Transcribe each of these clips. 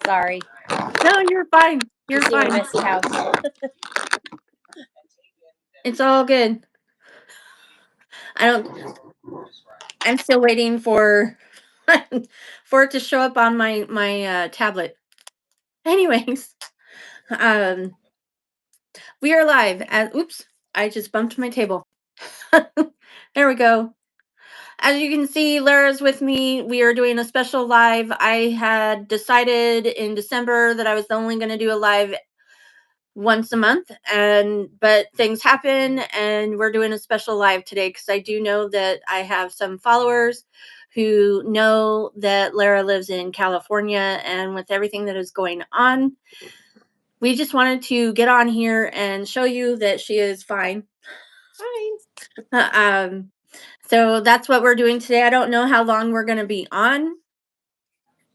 Sorry. No, you're fine. You're You see fine. a messy house. It's all good. I'm still waiting for for it to show up on my tablet. Anyways, um, we are live. Oops, I just bumped my table. There we go. As you can see, Lara's with me. We are doing a special live. I had decided in December that I was only going to do a live once a month, but things happen and we're doing a special live today because I do know that I have some followers who know that Lara lives in California, and with everything that is going on, we just wanted to get on here and show you that she is fine. So that's what we're doing today. I don't know how long we're going to be on.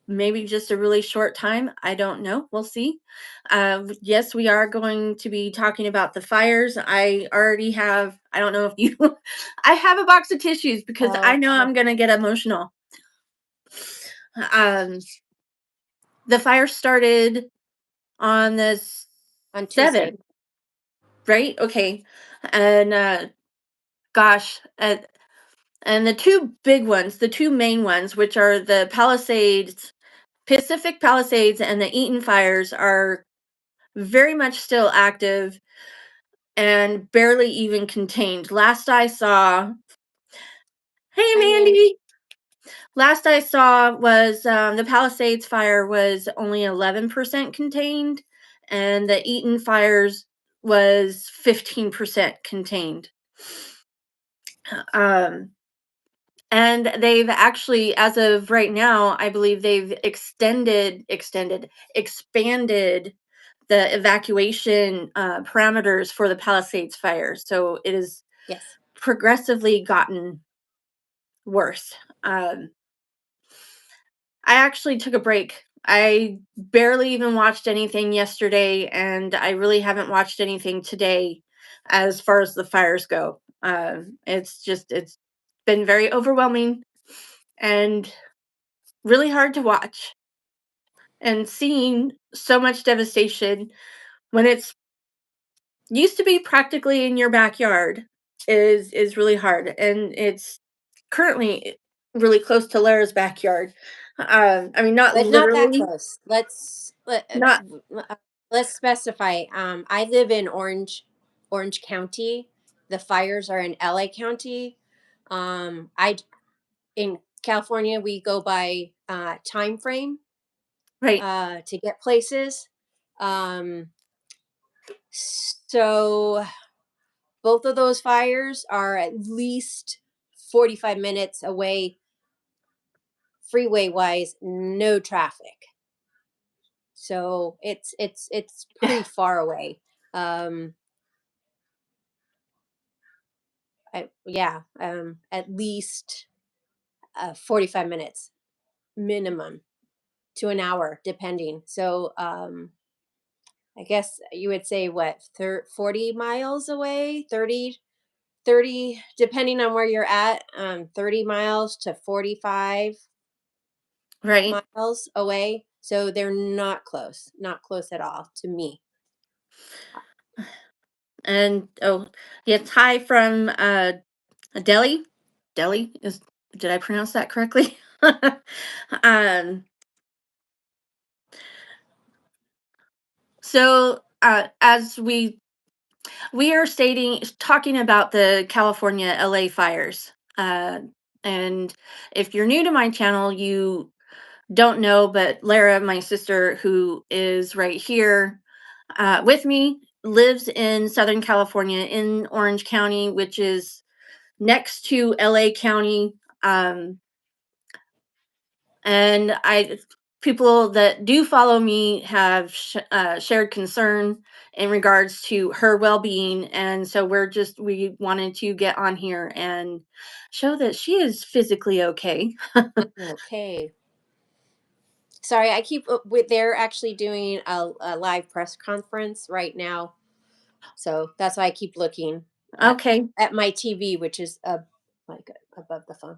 Maybe just a really short time. I don't know. We'll see. Yes, we are going to be talking about the fires. I already have, I don't know if you, I have a box of tissues because I know I'm going to get emotional. The fire started on this on Tuesday. 7th, right? Okay. And gosh, and the two big ones, the two main ones, which are the Pacific Palisades and the Eaton fires, are very much still active and barely even contained. Last I saw, hey Mandy, last I saw was the Palisades fire was only 11% contained, and the Eaton fires was 15% contained. And they've actually, as of right now, I believe they've expanded the evacuation parameters for the Palisades fire. So it is progressively gotten worse. I actually took a break. I barely even watched anything yesterday, and I really haven't watched anything today as far as the fires go. It's been very overwhelming and really hard to watch. And seeing so much devastation when it's used to be practically in your backyard is really hard, and it's currently really close to Lara's backyard. I mean, not but literally. Not that close. Let's specify. I live in Orange County. The fires are in LA County. In California we go by time frame, right, to get places. So both of those fires are at least 45 minutes away, freeway wise, no traffic. So it's pretty far away. At least 45 minutes minimum to an hour, depending. So I guess you would say what, 40 miles away, 30, depending on where you're at, 30 miles to 45 miles away. So they're not close at all to me. And it's hi from Delhi. Delhi is, did I pronounce that correctly? So as we are talking about the California LA fires. And if you're new to my channel, you don't know, but Lara, my sister, who is right here with me, lives in Southern California in Orange County, which is next to LA County. And people that do follow me have shared concern in regards to her well-being, and so we wanted to get on here and show that she is physically okay. Okay. Sorry, I keep they're actually doing a live press conference right now, so that's why I keep looking Okay. at my TV, which is like above the phone.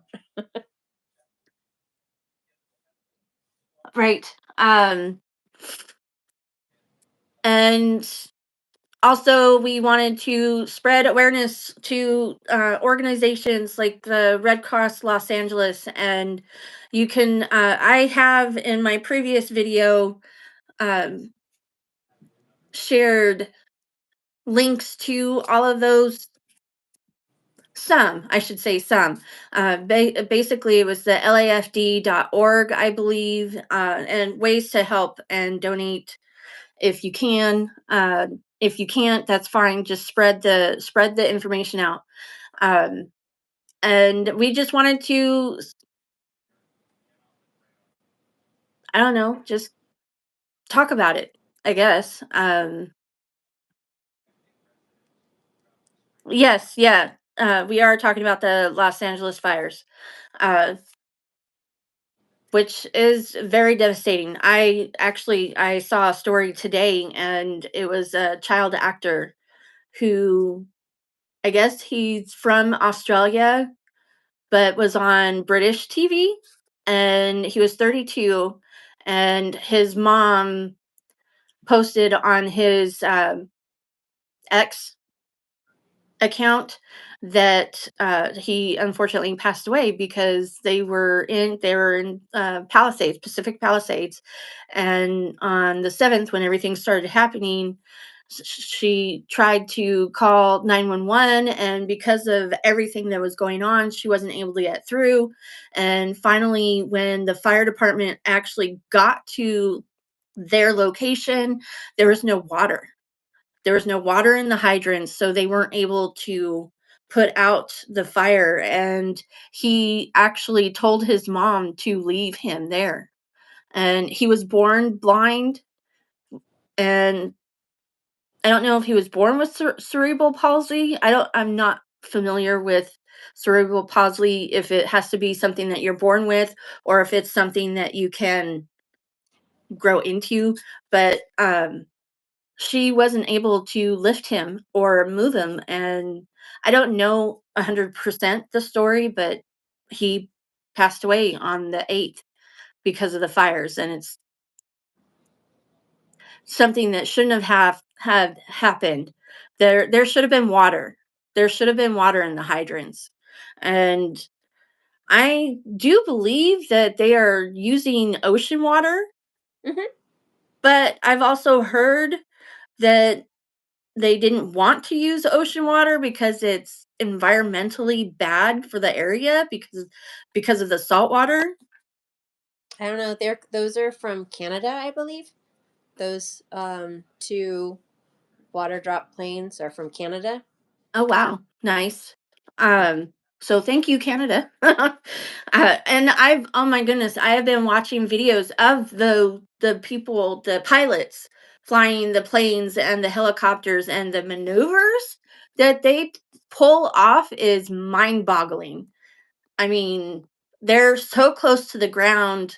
Right. And also, we wanted to spread awareness to organizations like the Red Cross Los Angeles. And you can, I have in my previous video um, shared links to all of those. Some, I should say some. Basically, it was the lafd.org, I believe, and ways to help and donate if you can. If you can't, that's fine. Just spread the information out. Um, and we just wanted to, I don't know, just talk about it, I guess. Yes, yeah. We are talking about the Los Angeles fires. Uh, which is very devastating. I saw a story today, and it was a child actor who, I guess he's from Australia, but was on British TV, and he was 32, and his mom posted on his X account that he unfortunately passed away because they were in Palisades, Pacific Palisades, and on the 7th, when everything started happening, she tried to call 911, and because of everything that was going on, she wasn't able to get through. And finally, when the fire department actually got to their location, there was no water. There was no water in the hydrants, so they weren't able to put out the fire, and he actually told his mom to leave him there. And he was born blind, and I don't know if he was born with cerebral palsy. I'm not familiar with cerebral palsy, if it has to be something that you're born with or if it's something that you can grow into, but she wasn't able to lift him or move him. And I don't know 100% the story, but he passed away on the 8th because of the fires. And it's something that shouldn't have happened. There should have been water. There should have been water in the hydrants. And I do believe that they are using ocean water, Hmm. but I've also heard that they didn't want to use ocean water because it's environmentally bad for the area because of the salt water. I don't know. Those are from Canada, I believe. Those two water drop planes are from Canada. Oh wow, nice. Um, so thank you, Canada. And oh my goodness, I have been watching videos of the people, the pilots flying the planes and the helicopters, and the maneuvers that they pull off is mind-boggling. I mean, they're so close to the ground,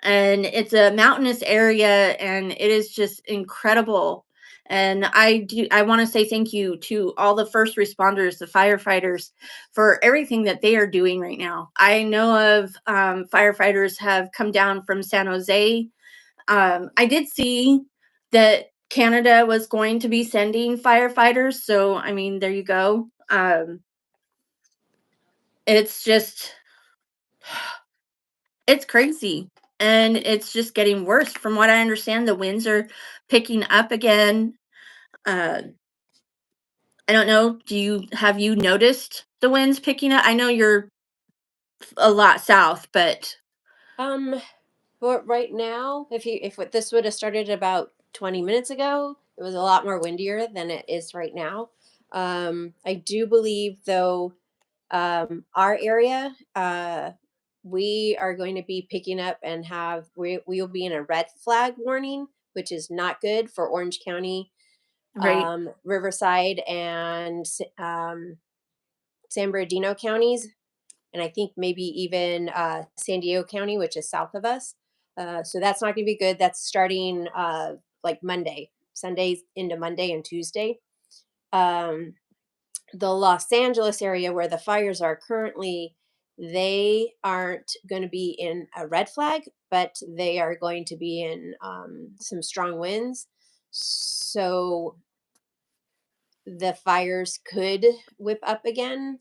and it's a mountainous area, and it is just incredible. And I want to say thank you to all the first responders, the firefighters, for everything that they are doing right now. I know of firefighters have come down from San Jose. I did see that Canada was going to be sending firefighters, so I mean, there you go. It's just, it's crazy, and it's just getting worse. From what I understand, the winds are picking up again. Uh, I don't know, have you noticed the winds picking up? I know you're a lot south, but Um, but right now, if this would have started about 20 minutes ago, it was a lot more windier than it is right now. I do believe, though, our area, we are going to be picking up and we will be in a red flag warning, which is not good for Orange County, right, Riverside, and San Bernardino counties, and I think maybe even San Diego County, which is south of us. So that's not going to be good. That's starting like Monday, Sundays into Monday and Tuesday. Um, the Los Angeles area where the fires are currently, they aren't going to be in a red flag, but they are going to be in some strong winds. So the fires could whip up again.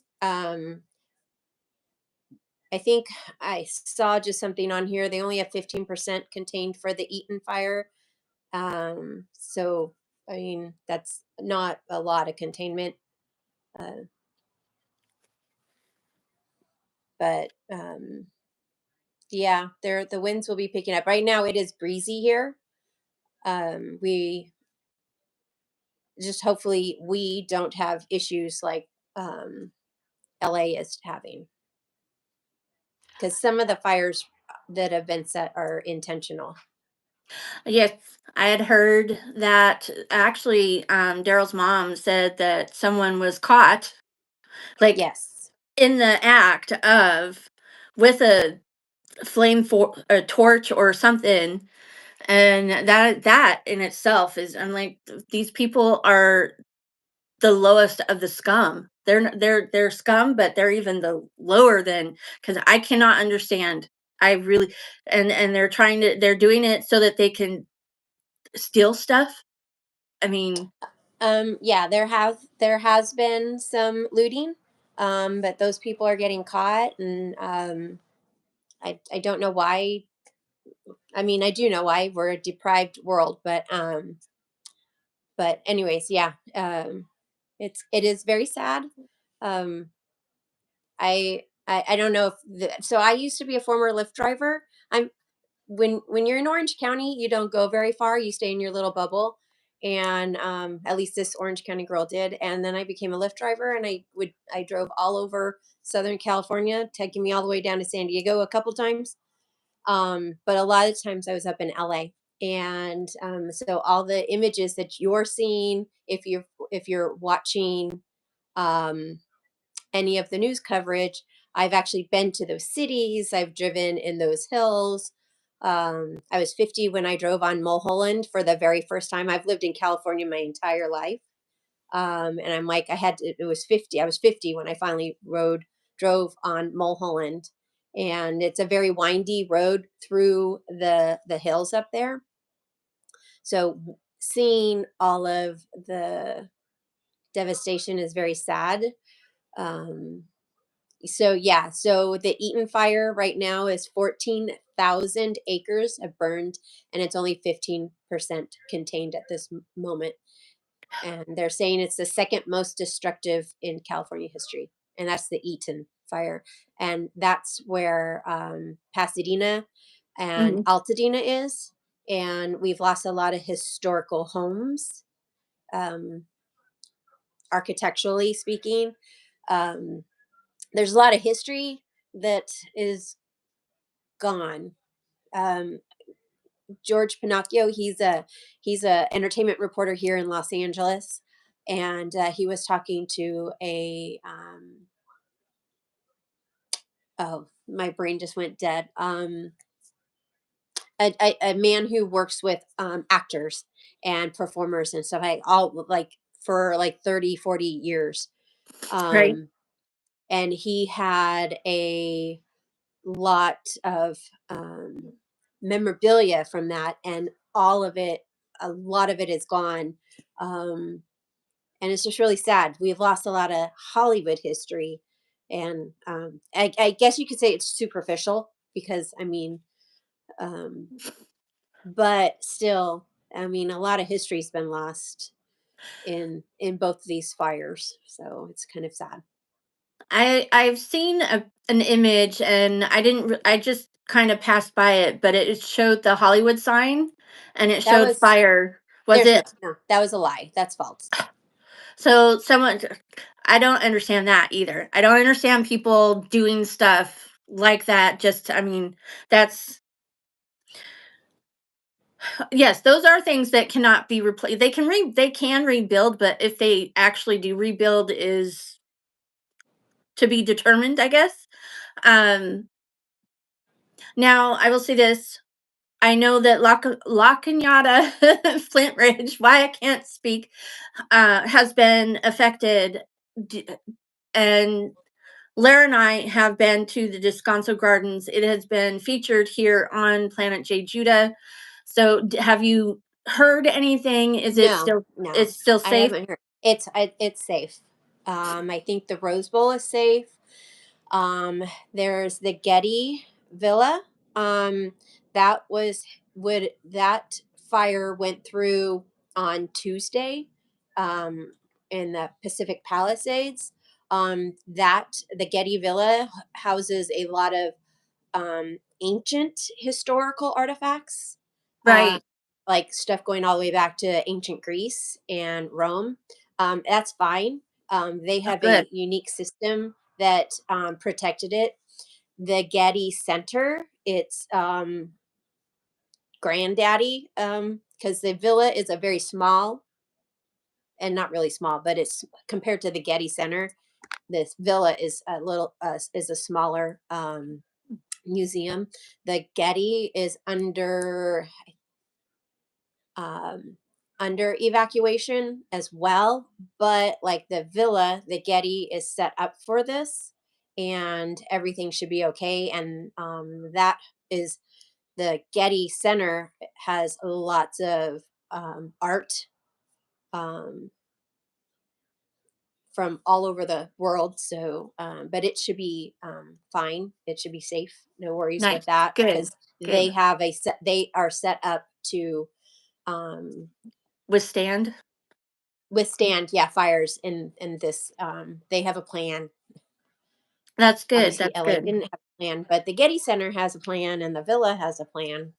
I think I saw just something on here. They only have 15% contained for the Eaton fire. So, I mean, that's not a lot of containment. Uh, but yeah, the winds will be picking up. Right now, it is breezy here. We just hopefully we don't have issues like LA is having, because some of the fires that have been set are intentional. Yes, I had heard that actually, Daryl's mom said that someone was caught, like, Yes. in the act of with a flame for a torch or something, and that in itself is, I'm like, these people are the lowest of the scum. They're scum, but they're even the lower than, because I cannot understand. I really, and they're doing it so that they can steal stuff. I mean, Yeah, there has been some looting, but those people are getting caught, and I don't know why. I mean, I do know why, we're a deprived world, but anyways, yeah, it is very sad. Um, I don't know if so I used to be a former Lyft driver. I'm when you're in Orange County, you don't go very far. You stay in your little bubble, and at least this Orange County girl did. And then I became a Lyft driver, and I drove all over Southern California, taking me all the way down to San Diego a couple times. But a lot of times I was up in LA. And so all the images that you're seeing, if you're watching um, any of the news coverage, I've actually been to those cities. I've driven in those hills. I was 50 when I drove on Mulholland for the very first time. I've lived in California my entire life. And I'm like, it was 50. I was 50 when I finally drove on Mulholland. And it's a very windy road through the hills up there. So seeing all of the devastation is very sad. Um, so yeah, so the Eaton fire right now is 14,000 acres have burned, and it's only 15% contained at this moment. And they're saying it's the second most destructive in California history, and that's the Eaton fire. And that's where Pasadena and mhm. Altadena is. And we've lost a lot of historical homes, um, architecturally speaking. Um, there's a lot of history that is gone. Um, George Pinocchio, he's a entertainment reporter here in Los Angeles, and he was talking to oh, my brain just went dead. A man who works with actors and performers and stuff, like all like for like 30, 40 years. Right. Um, and he had a lot of memorabilia from that, and all of it, a lot of it is gone. Um, and it's just really sad. We've lost a lot of Hollywood history, and I guess you could say it's superficial because I mean, um, but still, I mean, a lot of history's been lost in both of these fires, so it's kind of sad. I've seen an image, and I just kind of passed by it, but it showed the Hollywood sign, and it That showed was fire. Was There's it? no, that was a lie. That's false. So someone, I don't understand that either. I don't understand people doing stuff like that. Just, I mean, that's, yes, those are things that cannot be replaced. They can rebuild, but if they actually do rebuild is to be determined, I guess. Um, Now I will say this. I know that La Cañada, Flint Ridge, why I can't speak, has been affected, d- and Lara and I have been to the Descanso Gardens. It has been featured here on Planet J Judah. So, have you heard anything? Is it No, still no, it's still I safe? haven't heard. It's safe. I think the Rose Bowl is safe. There's the Getty Villa. Um, that was would that fire went through on Tuesday, in the Pacific Palisades. That the Getty Villa houses a lot of ancient historical artifacts, uh, Right. like stuff going all the way back to ancient Greece and Rome. That's fine. They Oh, have good. a unique system that protected it. The Getty Center, it's granddaddy, because the villa is a very small, and not really small, but it's compared to the Getty Center. This villa is a little is a smaller museum. The Getty is um, under evacuation as well, but like the villa, the Getty is set up for this, and everything should be okay. And that is the Getty Center has lots of art, um, from all over the world. So, but it should be fine. It should be safe. No worries with Nice. that, Good. because Good. they are set up to um, Withstand. withstand, yeah, fires in this. They have a plan. That's good. Obviously, That's LA good. didn't have a plan, but the Getty Center has a plan, and the villa has a plan.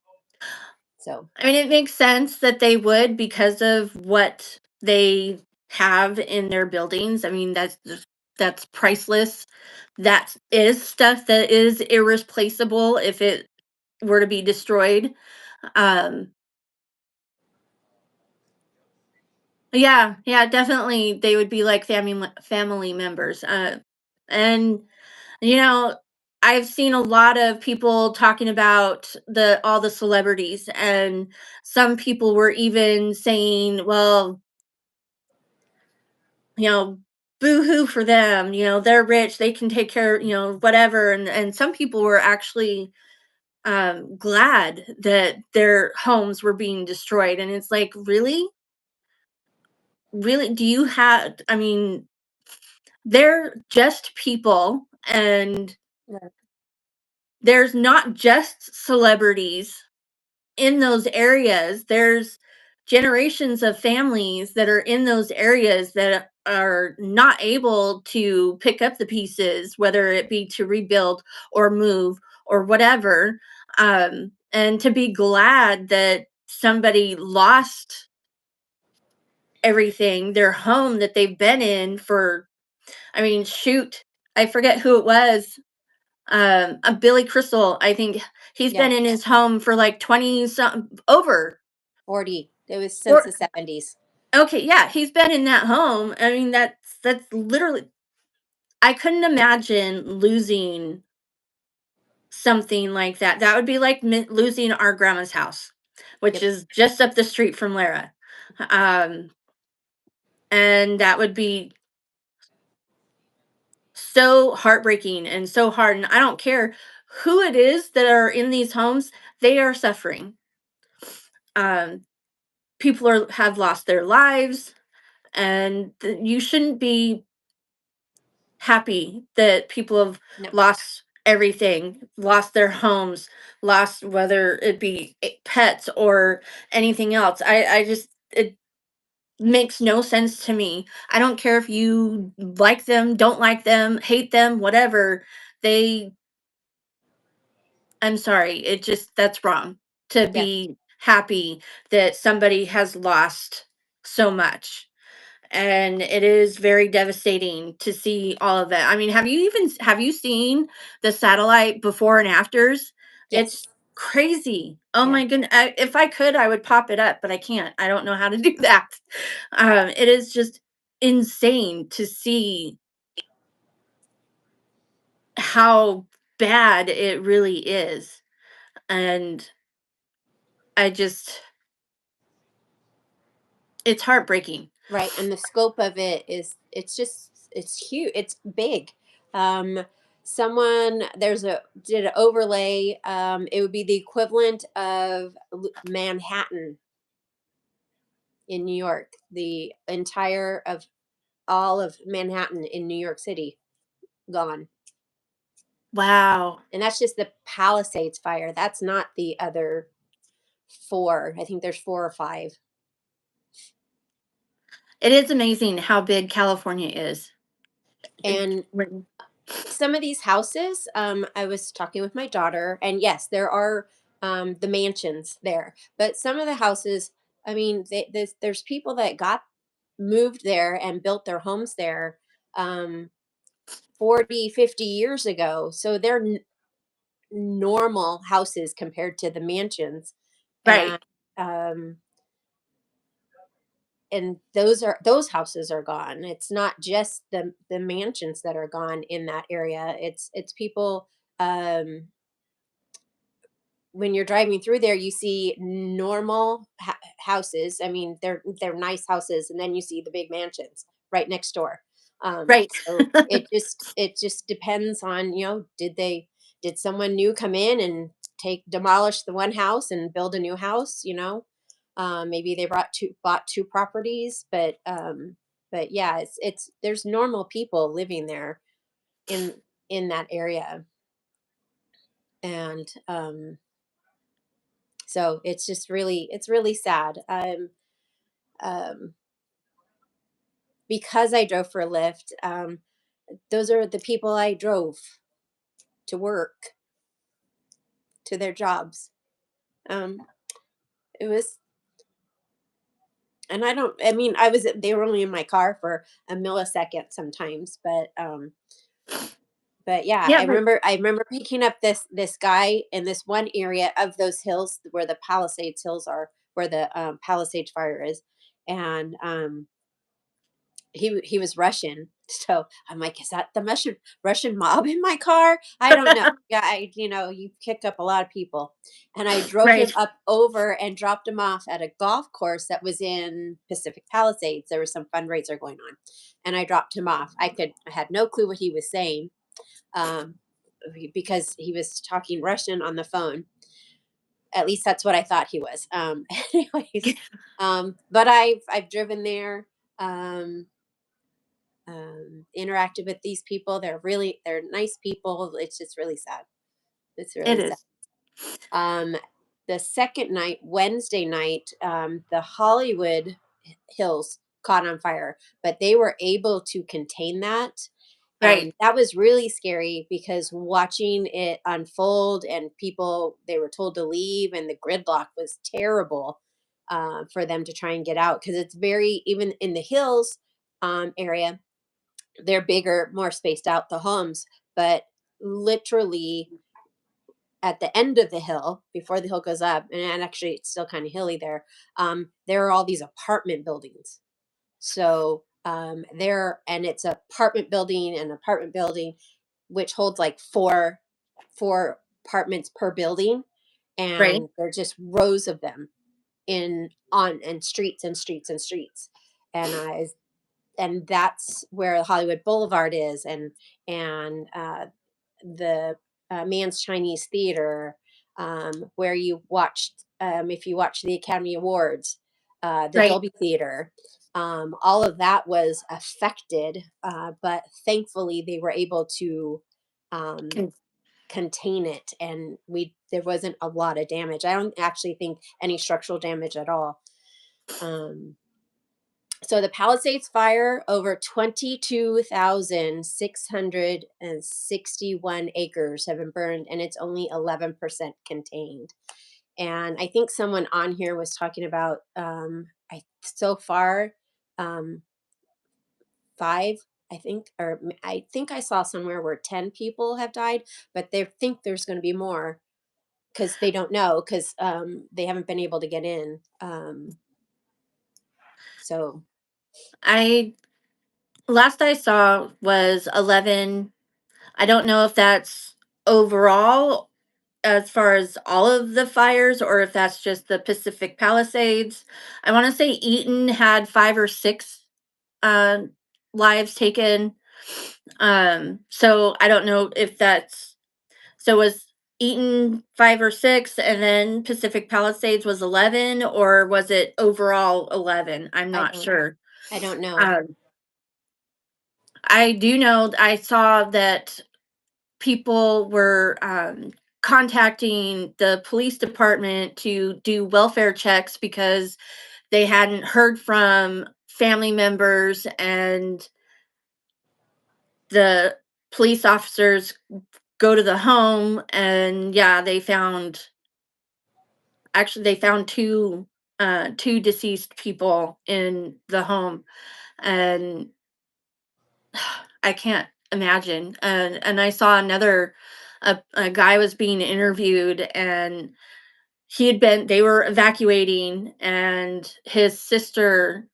So I mean, it makes sense that they would because of what they have in their buildings. I mean, that's priceless. That is stuff that is irreplaceable if it were to be destroyed. Um, yeah, yeah, definitely, they would be like family members. And you know, I've seen a lot of people talking about the all the celebrities, and some people were even saying, well, you know, boo-hoo for them, they're rich, they can take care, whatever. And some people were actually glad that their homes were being destroyed. And it's like, really? Really? Do you have, I mean, they're just people, and right. there's not just celebrities in those areas. There's generations of families that are in those areas that are not able to pick up the pieces, whether it be to rebuild or move or whatever. And to be glad that somebody lost everything, their home that they've been in for, I mean, shoot, I forget who it was. Billy Crystal, I think he's Yeah, been in his home for like 20 something over. 40. It was since Or the 70s. okay, yeah, he's been in that home. I mean, that's literally, I couldn't imagine losing something like that. That would be like losing our grandma's house, which Yep. is just up the street from Lara. Um, and that would be so heartbreaking and so hard. And I don't care who it is that are in these homes, they are suffering. Um, People have lost their lives, and you shouldn't be happy that people have No. lost everything, lost their homes, lost whether it be pets or anything else. I just, it makes no sense to me. I don't care if you like them, don't like them, hate them, whatever. They, I'm sorry, it just, that's wrong to Yeah. be happy that somebody has lost so much. And it is very devastating to see all of that. I mean, have you seen the satellite before and afters? Yes. It's crazy. Oh Yeah. my goodness. If I could, I would pop it up, but I can't. I don't know how to do that. It is just insane to see how bad it really is. And I just, it's heartbreaking. Right. And the scope of it is, it's just, it's huge. It's big. Um, someone there's a did an overlay. It would be the equivalent of Manhattan in New York. The entire of all of Manhattan in New York City gone. Wow. And that's just the Palisades fire. That's not the other four. I think there's four or five. It is amazing how big California is. And When- some of these houses, I was talking with my daughter, and yes, there are the mansions there, but some of the houses, I mean, there's people that got moved there and built their homes there um, 40, 50 years ago. So they're normal houses compared to the mansions. And Right, um, and those houses are gone. It's not just the mansions that are gone in that area. It's people um when you're driving through there, you see normal houses. I mean, they're nice houses, and then you see the big mansions right next door. right. So it just depends on, did someone new come in and take demolish the one house and build a new house? Maybe they bought two properties, but yeah, it's there's normal people living there in in that area, and so it's really sad. Um, because I drove for a Lyft. Those are the people I drove to work, to their jobs. Um, it was, and I don't. I mean, they were only in my car for a millisecond sometimes, but yeah, Yeah, I but remember. I remember picking up this guy in this one area of those hills where the Palisades Hills are, where the Palisades Fire is, and he was Russian. So I'm like, is that the Russian mob in my car? I don't know. Yeah, you pick up a lot of people. And I drove him right. up over and dropped him off at a golf course that was in Pacific Palisades. There was some fundraiser going on. And I dropped him off. I had no clue what he was saying. Um because he was talking Russian on the phone. At least that's what I thought he was. Anyways, but I've driven there. Um, interacted with these people. They're nice people. It's just really sad. It's It really sad. is. Um, the second night, Wednesday night, the Hollywood Hills caught on fire, but they were able to contain that. Right, And that was really scary because watching it unfold and people, they were told to leave, and the gridlock was terrible for them to try and get out because it's very, even in the hills area, they're bigger, more spaced out, the homes, but literally at the end of the hill, before the hill goes up, and actually it's still kind of hilly there are all these apartment buildings. So and it's apartment building, which holds like four apartments per building, right. and they're just rows of them in on and streets and streets and streets. And I and that's where Hollywood Boulevard is, and the Man's Chinese Theater, where you watched, if you watch the Academy Awards, the Right. Dolby Theater. All of that was affected, but thankfully they were able to um, Con- contain it, and we there wasn't a lot of damage. I don't actually think any structural damage at all. Um, so the Palisades fire, over 22,661 acres have been burned, and it's only 11% contained. And I think someone on here was talking about so far um, five. I think I saw somewhere where 10 people have died, but they think there's going to be more because they don't know because they haven't been able to get in. So I last I saw was 11. I don't know if that's overall as far as all of the fires or if that's just the Pacific Palisades. I want to say Eaton had 5 or 6 uh lives taken. So I don't know if that's so was Eaton 5 or 6 and then Pacific Palisades was 11 or was it overall 11? I'm I not don't sure. I don't know. Um, I do know I saw that people were contacting the police department to do welfare checks because they hadn't heard from family members, and the police officers go to the home, and yeah, they found two deceased people in the home. And I can't imagine. And I saw a guy was being interviewed, and they were evacuating, and his sister,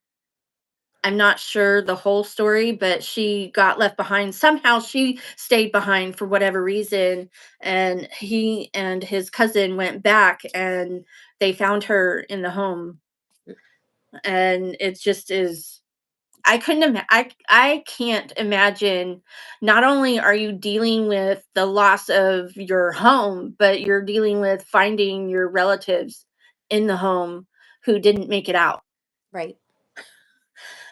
I'm not sure the whole story, but she got left behind. Somehow she stayed behind for whatever reason, and he and his cousin went back, and they found her in the home. And it just is, I can't imagine. Not only are you dealing with the loss of your home, but you're dealing with finding your relatives in the home who didn't make it out. Right.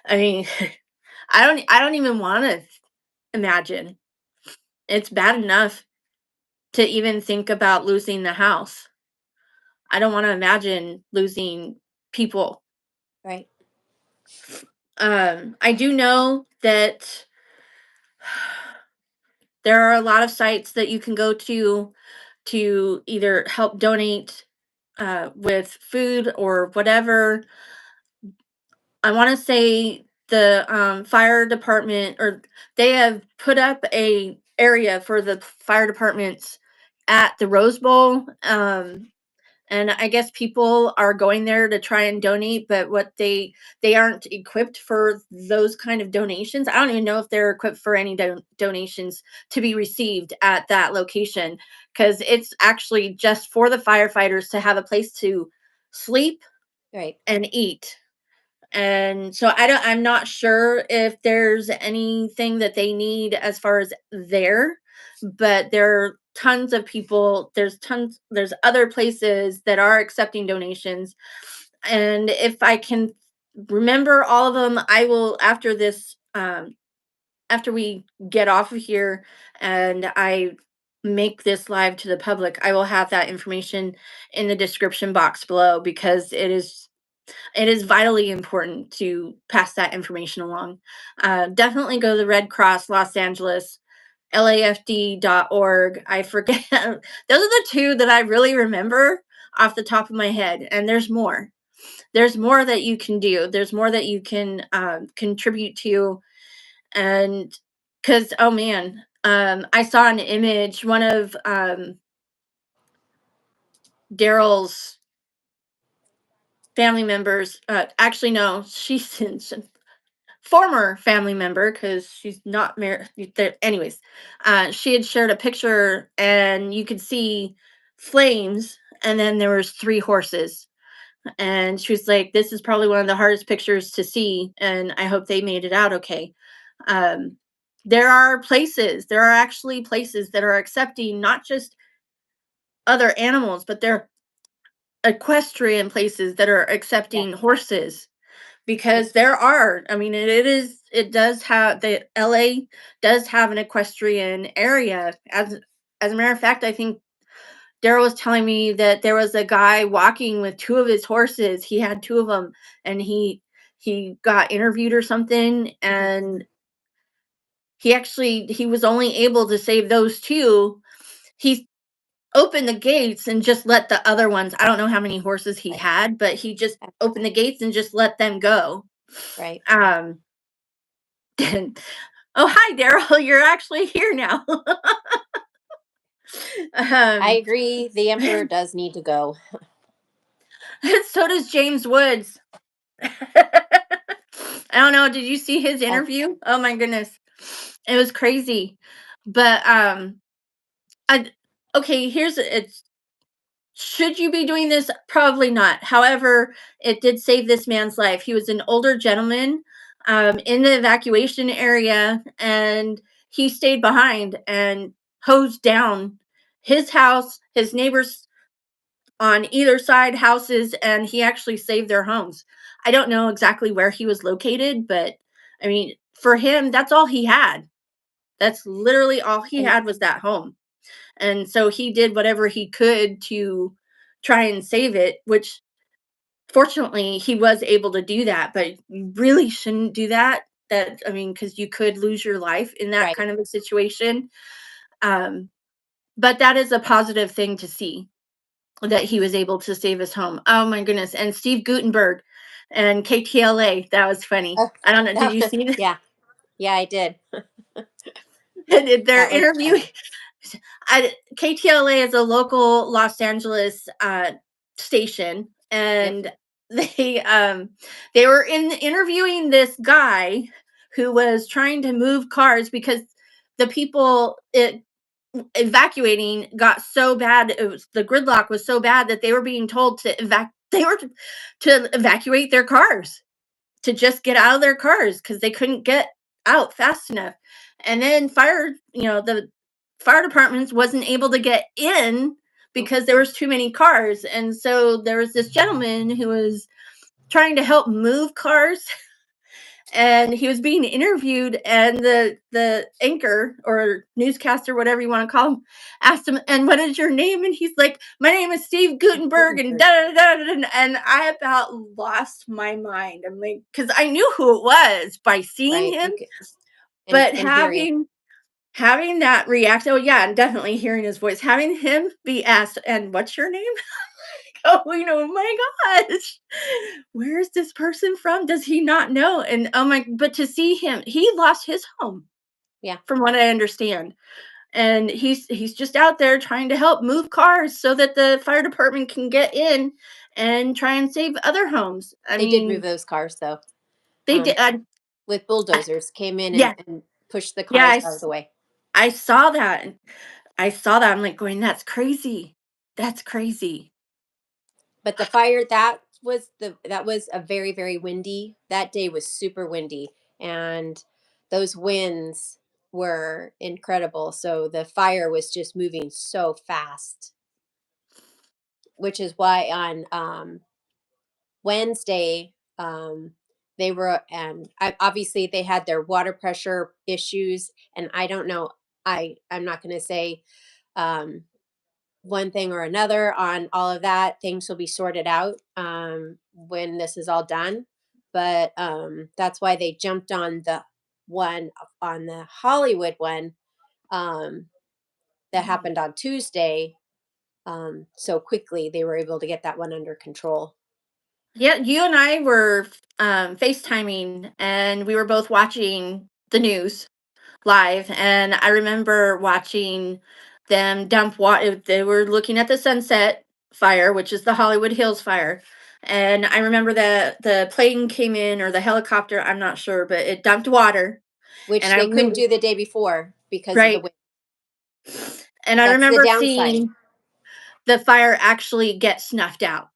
I mean, I don't even want to imagine. It's bad enough to even think about losing the house. I don't want to imagine losing people. Right. I do know that there are a lot of sites that you can go to either help donate with food or whatever. I want to say the fire department, or they have put up a area for the fire departments at the Rose Bowl. And I guess people are going there to try and donate, but they aren't equipped for those kind of donations. I don't even know if they're equipped for any donations to be received at that location, because it's actually just for the firefighters to have a place to sleep Right. and eat. And so I'm not sure if there's anything that they need as far as there, but there are tons of people, there's other places that are accepting donations. And if I can remember all of them, I will, after this after we get off of here and I make this live to the public, I will have that information in the description box below, because it is vitally important to pass that information along. Definitely go to the Red Cross Los Angeles, LAFD.org. I forget. Those are the two that I really remember off the top of my head. And there's more. There's more that you can do. There's more that you can contribute to. And because, oh man, I saw an image, one of Daryl's family members. Actually, no, she's former family member, because she's not married. Anyways, she had shared a picture, and you could see flames, and then there was three horses, and she was like, "This is probably one of the hardest pictures to see, and I hope they made it out okay." Um, there are actually places that are accepting not just other animals, but they're equestrian places that are Yeah. accepting horses, Right. because there are, I mean, it does have, the LA does have an equestrian area. As a matter of fact, I think Daryl was telling me that there was a guy walking with two of his horses. He had two of them, and he got interviewed or something, Mhm. and he was only able to save those two. He opened the gates and just let the other ones, I don't know how many horses he Right. had, but he just Uh, opened the gates and just let them go. Right. um oh, hi, Daryl. You're actually here now. I um, agree. The emperor does need to go. so does James Woods. I don't know. Did you see his Uh, interview? Oh my goodness, it was crazy. But I okay. Here's it's. Should you be doing this? Probably not. However, it did save this man's life. He was an older gentleman. in the evacuation area, and he stayed behind and hosed down his house, his neighbors on either side houses, and he actually saved their homes. I don't know exactly where he was located, but I mean, for him, that's all he had. That's literally all he And had was that home. And so he did whatever he could to try and save it, which fortunately he was able to do that, but you really shouldn't do that. That I mean, because you could lose your life in that right. kind of a situation. Um, but that is a positive thing to see that he was able to save his home. Oh my goodness. And Steve Gutenberg and KTLA, that was funny. Oh, I don't know. Did that you was, see that? yeah, yeah, I did. Their That was interview. fun. KTLA is a local Los Angeles station, Yep. and they they were interviewing this guy who was trying to move cars because the people evacuating got so bad. It was the gridlock was so bad that they were being told to to evacuate their cars, to just get out of their cars because they couldn't get out fast enough. And then the fire departments wasn't able to get in Nope. because there was too many cars. And so there was this gentleman who was trying to help move cars, and he was being interviewed, and the anchor or newscaster, whatever you want to call him, asked him, and what is your name? And he's like, my name is Steve Gutenberg, and Gutenberg. da da da da. And I about lost my mind. I'm like, because I knew who it was by seeing Right. him, You could, but and hearing. having that reaction, oh yeah, and definitely hearing his voice, having him be asked, and what's your name? Oh, my gosh, where is this person from? Does he not know? And oh my, but to see him, he lost his home, Yeah, from what I understand. And he's just out there trying to help move cars so that the fire department can get in and try and save other homes. I they did move mean, those cars though. they did. Um, with bulldozers came in Yeah, and pushed the yeah, cars out of the way. I saw that. I saw that. I'm like going, that's crazy. That's crazy. But the fire that was a very very windy. That day was super windy, and those winds were incredible. So the fire was just moving so fast, which is why on Wednesday, they were, and obviously they had their water pressure issues, and I don't know. I'm not going to say um, one thing or another on all of that. Things will be sorted out when this is all done, but that's why they jumped on the one on the Hollywood one um, that Mhm. happened on Tuesday. So quickly, they were able to get that one under control. Yeah, you and I were FaceTiming, and we were both watching the news live. And I remember watching them dump water. They were looking at the Sunset Fire, which is the Hollywood Hills fire. And I remember that the plane came in, or the helicopter, I'm not sure, but it dumped water. And Which I they couldn't remember, do the day before because of the right. wind. And I That's the remember downside. seeing the fire actually get snuffed out.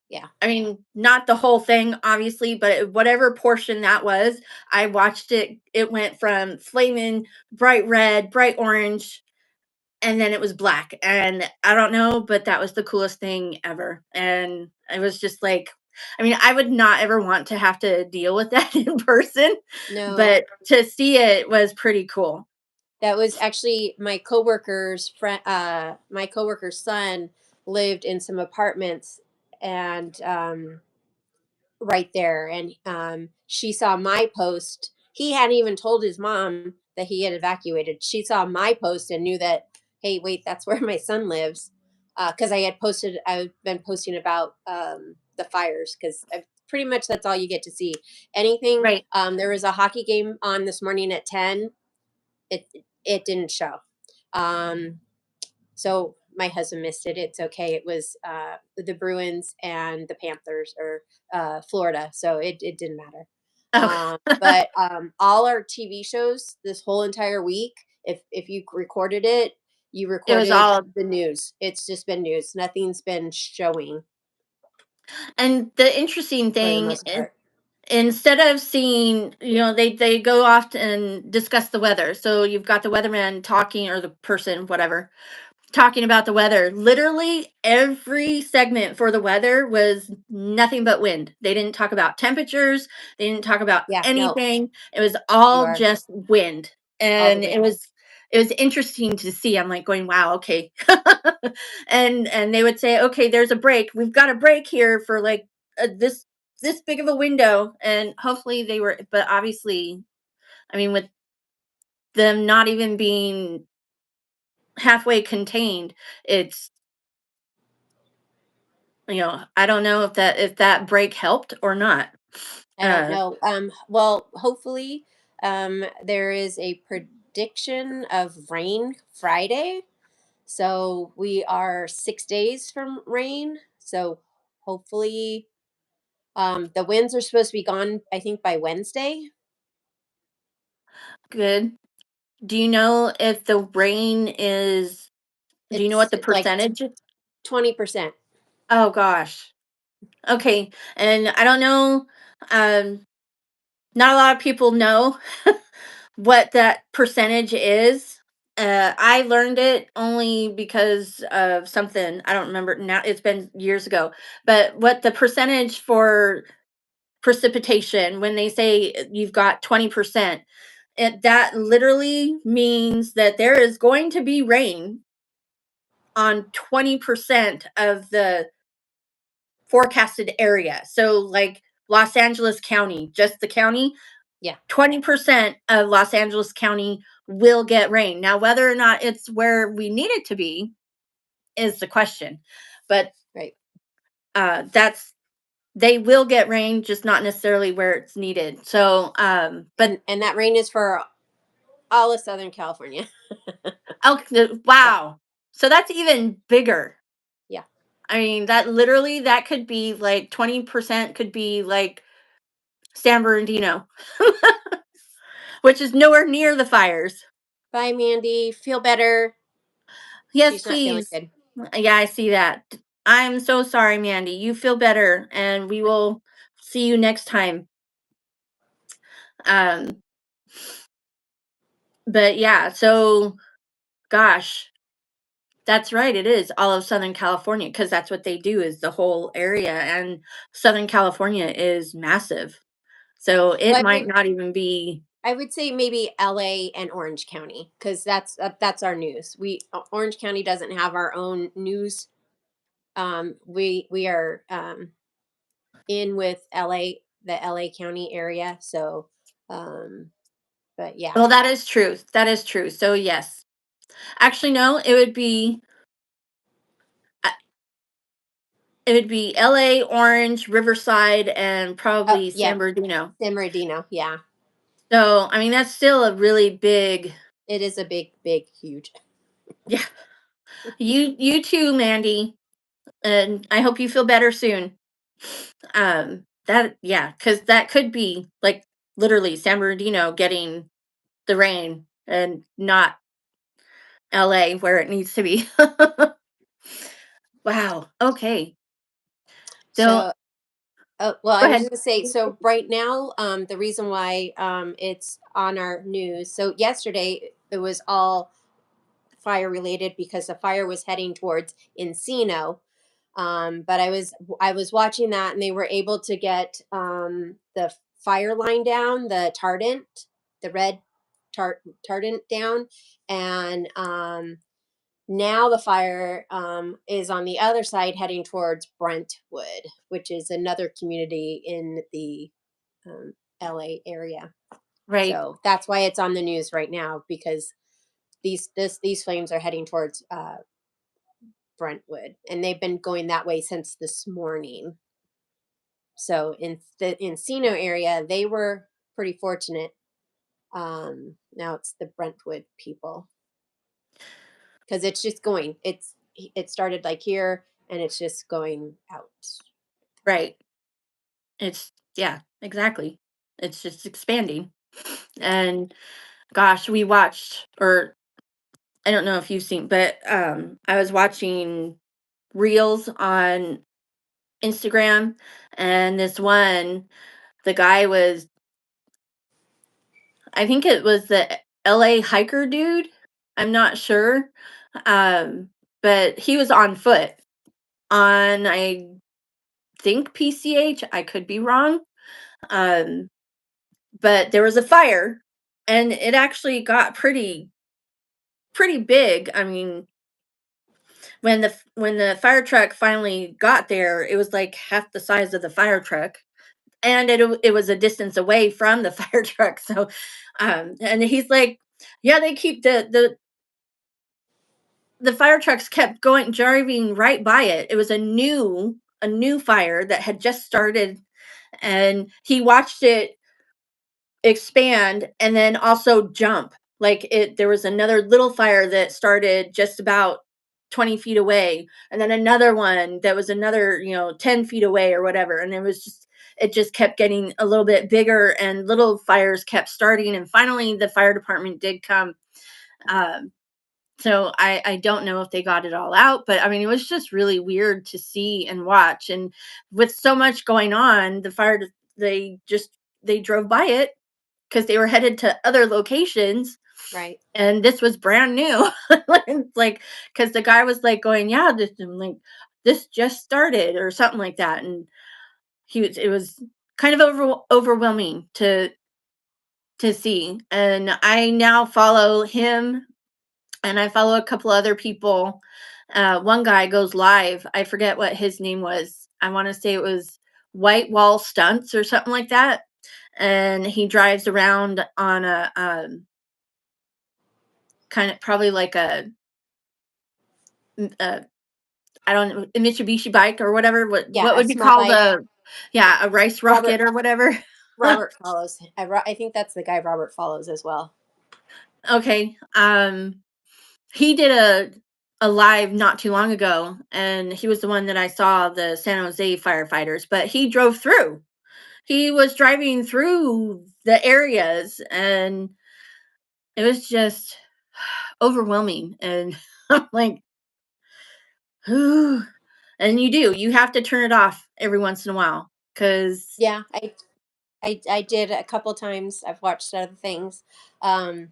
Yeah. I mean, not the whole thing, obviously, but whatever portion that was, I watched it. It went from flaming bright red, bright orange, and then it was black. And I don't know, but that was the coolest thing ever. And it was just like, I mean, I would not ever want to have to deal with that in person, No, but to see it was pretty cool. that was actually my coworker's friend. My coworker's son lived in some apartments, and right there, and she saw my post. He hadn't even told his mom that he had evacuated. She saw my post and knew that, hey, wait, that's where my son lives, because I've been posting about the fires, because pretty much that's all you get to see. Anything. Right. There was a hockey game on this morning at 10. It didn't show. Um, so my husband missed it. It's okay. It was the Bruins and the Panthers, or Florida, so it didn't matter. Oh, But all our TV shows this whole entire week, if you recorded it, you it was recorded all. the news. It's just been news. Nothing's been showing And the interesting for the thing most part. instead of seeing, they go off and discuss the weather. So you've got the weatherman talking, or the person, whatever, talking about the weather. Literally every segment for the weather was nothing but wind. They didn't talk about temperatures, they didn't talk about Yeah, no, anything. It was you all are just wind. all the And way. it was interesting to see. I'm like going, wow, okay. And they would say, okay, there's a break. We've got a break here for like this big of a window. And hopefully they were, but obviously, I mean, with them not even being halfway contained, it's, I don't know if that break helped or not. I don't Uh, know. Well, hopefully, there is a prediction of rain Friday. So we are 6 days from rain. So hopefully, the winds are supposed to be gone, I think, by Wednesday. Good. Do you know if the rain is, do you know what It's the like percentage is? 20%. Oh gosh. Okay. And I don't know, um, not a lot of people know what that percentage is. I learned it only because of something. I don't remember now. It's been years ago. But what the percentage for precipitation, when they say you've got 20%, that literally means that there is going to be rain on 20% of the forecasted area. So, like Los Angeles County, just the county, Yeah, 20% of Los Angeles County will get rain. Now, whether or not it's where we need it to be is the question. But right. that's, they will get rain, just not necessarily where it's needed. So, but And that rain is for all of Southern California. oh, Yeah, wow. So that's even bigger. yeah. I mean, that literally, that could be like 20% could be like San Bernardino, which is nowhere near the fires. Bye, Mandy. Feel better. Yes, She's not feeling please. good. Yeah, I see that. I'm so sorry, Mandy. You feel better, and we will see you next time. Um, but yeah, so gosh, that's right. It is all of Southern California, because that's what they do, is the whole area, and Southern California is massive. So it Well, might not even be I would say maybe LA and Orange County, because that's our news. Orange County doesn't have our own news. We are in with LA, the LA County area. So, um, but yeah, well, that is true. That is true. So yes. Actually no, uh, it would be LA, Orange, Riverside, and probably yeah, San Bernardino. San Bernardino. Yeah, So, I mean, that's still a really big, it is a big, big, huge. yeah. You too, Mandy, and I hope you feel better soon. That, yeah, because that could be like literally San Bernardino getting the rain and not LA where it needs to be. Wow. Okay. So So, well, go I was ahead. just gonna say. So right now, the reason why it's on our news. So yesterday it was all fire related because the fire was heading towards Encino. But I was watching that, and they were able to get the fire line down, the tardant, the red tardant down, and now the fire is on the other side, heading towards Brentwood, which is another community in the um, LA area. Right. So that's why it's on the news right now, because these flames are heading towards Brentwood, and they've been going that way since this morning. So in the Encino area, they were pretty fortunate. Now it's the Brentwood people, because it's just going. It started like here, and it's just going out. Right. It's, yeah, exactly. It's just expanding. And gosh, we watched, or I don't know if you've seen, but I was watching reels on Instagram, and this one, The guy was, I think it was the LA hiker dude. I'm not sure. Um, but he was on foot on, I think, PCH. I could be wrong. Um, but there was a fire and it actually got pretty big. I mean, when the fire truck finally got there, it was like half the size of the fire truck, and it was a distance away from the fire truck. So, and he's like, yeah, they keep the fire trucks kept going driving right by it. It was a new fire that had just started, and he watched it expand and then also jump. Like, it there was another little fire that started just about 20 feet away, and then another one that was another, 10 feet away or whatever. And it just kept getting a little bit bigger, and little fires kept starting, and finally the fire department did come. Um, so I don't know if they got it all out, but I mean, it was just really weird to see and watch. And with so much going on, they just they drove by it because they were headed to other locations, Right. and this was brand new. Like, because the guy was like going, yeah, this just started or something like that. And it was kind of overwhelming to see. And I now follow him, and I follow a couple other people. One guy goes live. I forget what his name was. I want to say it was White Wall Stunts or something like that. And he drives around on a, kind of probably like a, I don't know, a Mitsubishi bike or whatever. Yeah, What a would you small call bike. the, yeah, a rice Robert rocket or whatever? Robert follows. I think that's the guy Robert follows as well. Okay. He did a live not too long ago, and he was the one that I saw the San Jose firefighters, but he drove through. He was driving through the areas, and it was just overwhelming. And I'm like, "Ooh." And you have to turn it off every once in a while, because Yeah, I did a couple times. I've watched other things. Um,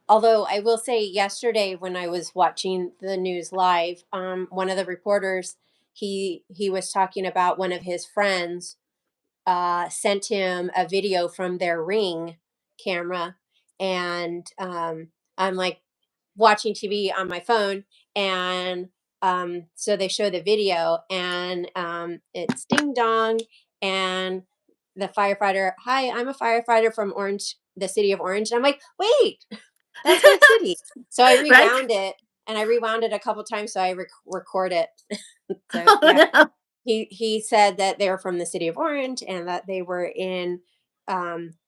Although I will say, yesterday when I was watching the news live, one of the reporters, he was talking about one of his friends sent him a video from their Ring camera, and I'm like watching TV on my phone, and so they show the video, and it's ding dong, and the firefighter, hi, I'm a firefighter from Orange, the city of Orange, and I'm like, wait, that's my city. So I right? rewound it, and I rewound it a couple times so I record it. So Oh yeah, no. he said that they were from the city of Orange and that they were in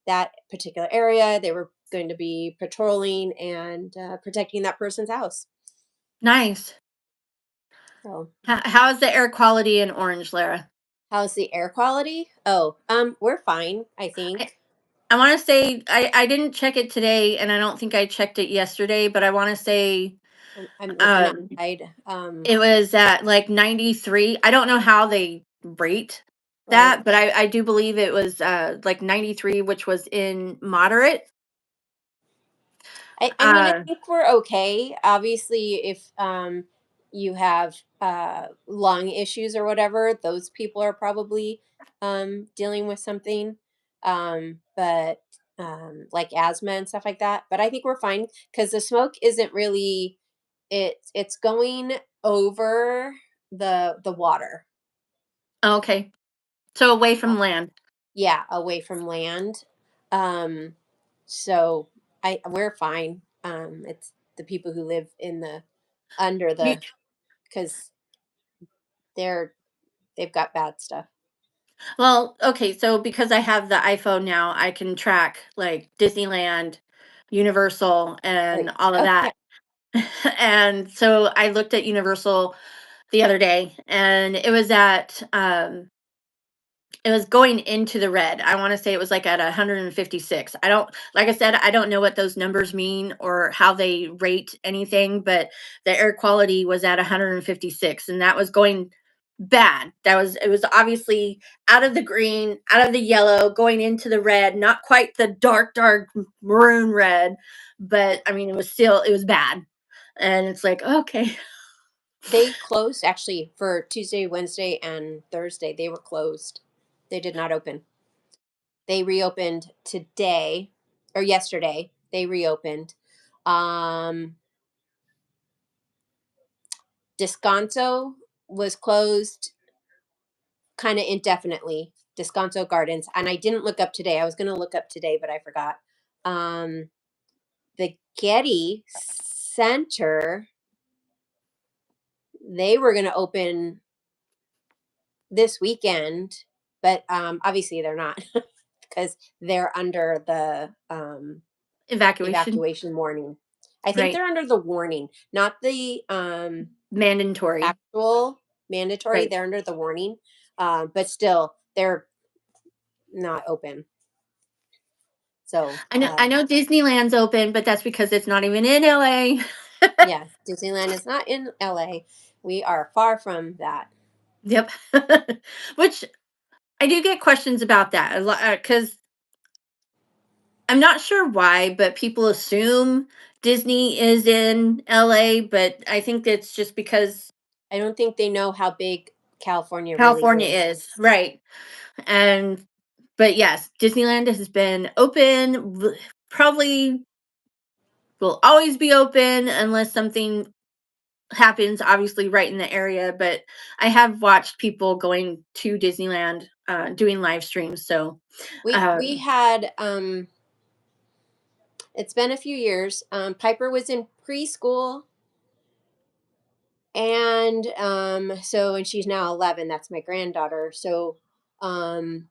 that particular area. They were going to be patrolling and protecting that person's house. Nice. So, How's the air quality in Orange, Lara? how's the air quality? Oh, we're fine, I I, think. I want to say I didn't check it today, and I don't think I checked it yesterday, but I want to say I'm looking um, outside. it was at like 93. I don't know how they rate Right. that, but I do believe it was like 93, which was in moderate. I mean, I Uh, think we're okay. Obviously, if you have lung issues or whatever, those people are probably dealing with something. But like asthma and stuff like that. But I think we're fine because the smoke isn't really, it's going over the water. okay, so away from land. Yeah, away from land. Um, so we're fine. It's the people who live in the under You, the, because they're they've got bad stuff. well, okay, so because I have the iPhone now, I can track like Disneyland, Universal, and Right. all of Oh yeah. that. And so I looked at Universal the other day, and it was going into the red. I want to say it was like at 156. I don't, like I said, I don't know what those numbers mean or how they rate anything, but the air quality was at 156, and that was going bad. It was obviously out of the green, out of the yellow, going into the red, not quite the dark maroon red, but I mean it was bad. And it's like, okay. They closed actually for Tuesday, Wednesday, and Thursday. They were closed. They did not open. They reopened today or yesterday. They reopened. Um, Descanso was closed kind of indefinitely. Descanso Gardens, and I didn't look up today. I was going to look up today, but I forgot. Um, the Getty Center, they were going to open this weekend, but obviously they're not because they're under the Evacuation. evacuation warning. I think Right. they're under the warning, not the Mandatory. actual mandatory. Right. They're under the warning, but still, they're not open. So, I know Disneyland's open, but that's because it's not even in LA. yeah, Disneyland is not in LA. We are far from that. Yep. Which I do get questions about that a lot because I'm not sure why, but people assume Disney is in LA, but I think it's just because I don't think they know how big California really California is. is, right. And but yes, Disneyland has been open, probably will always be open unless something happens obviously right in the area, but I have watched people going to Disneyland doing live streams, so We um had it's been a few years. Piper was in preschool, and and she's now 11. That's my granddaughter. So um,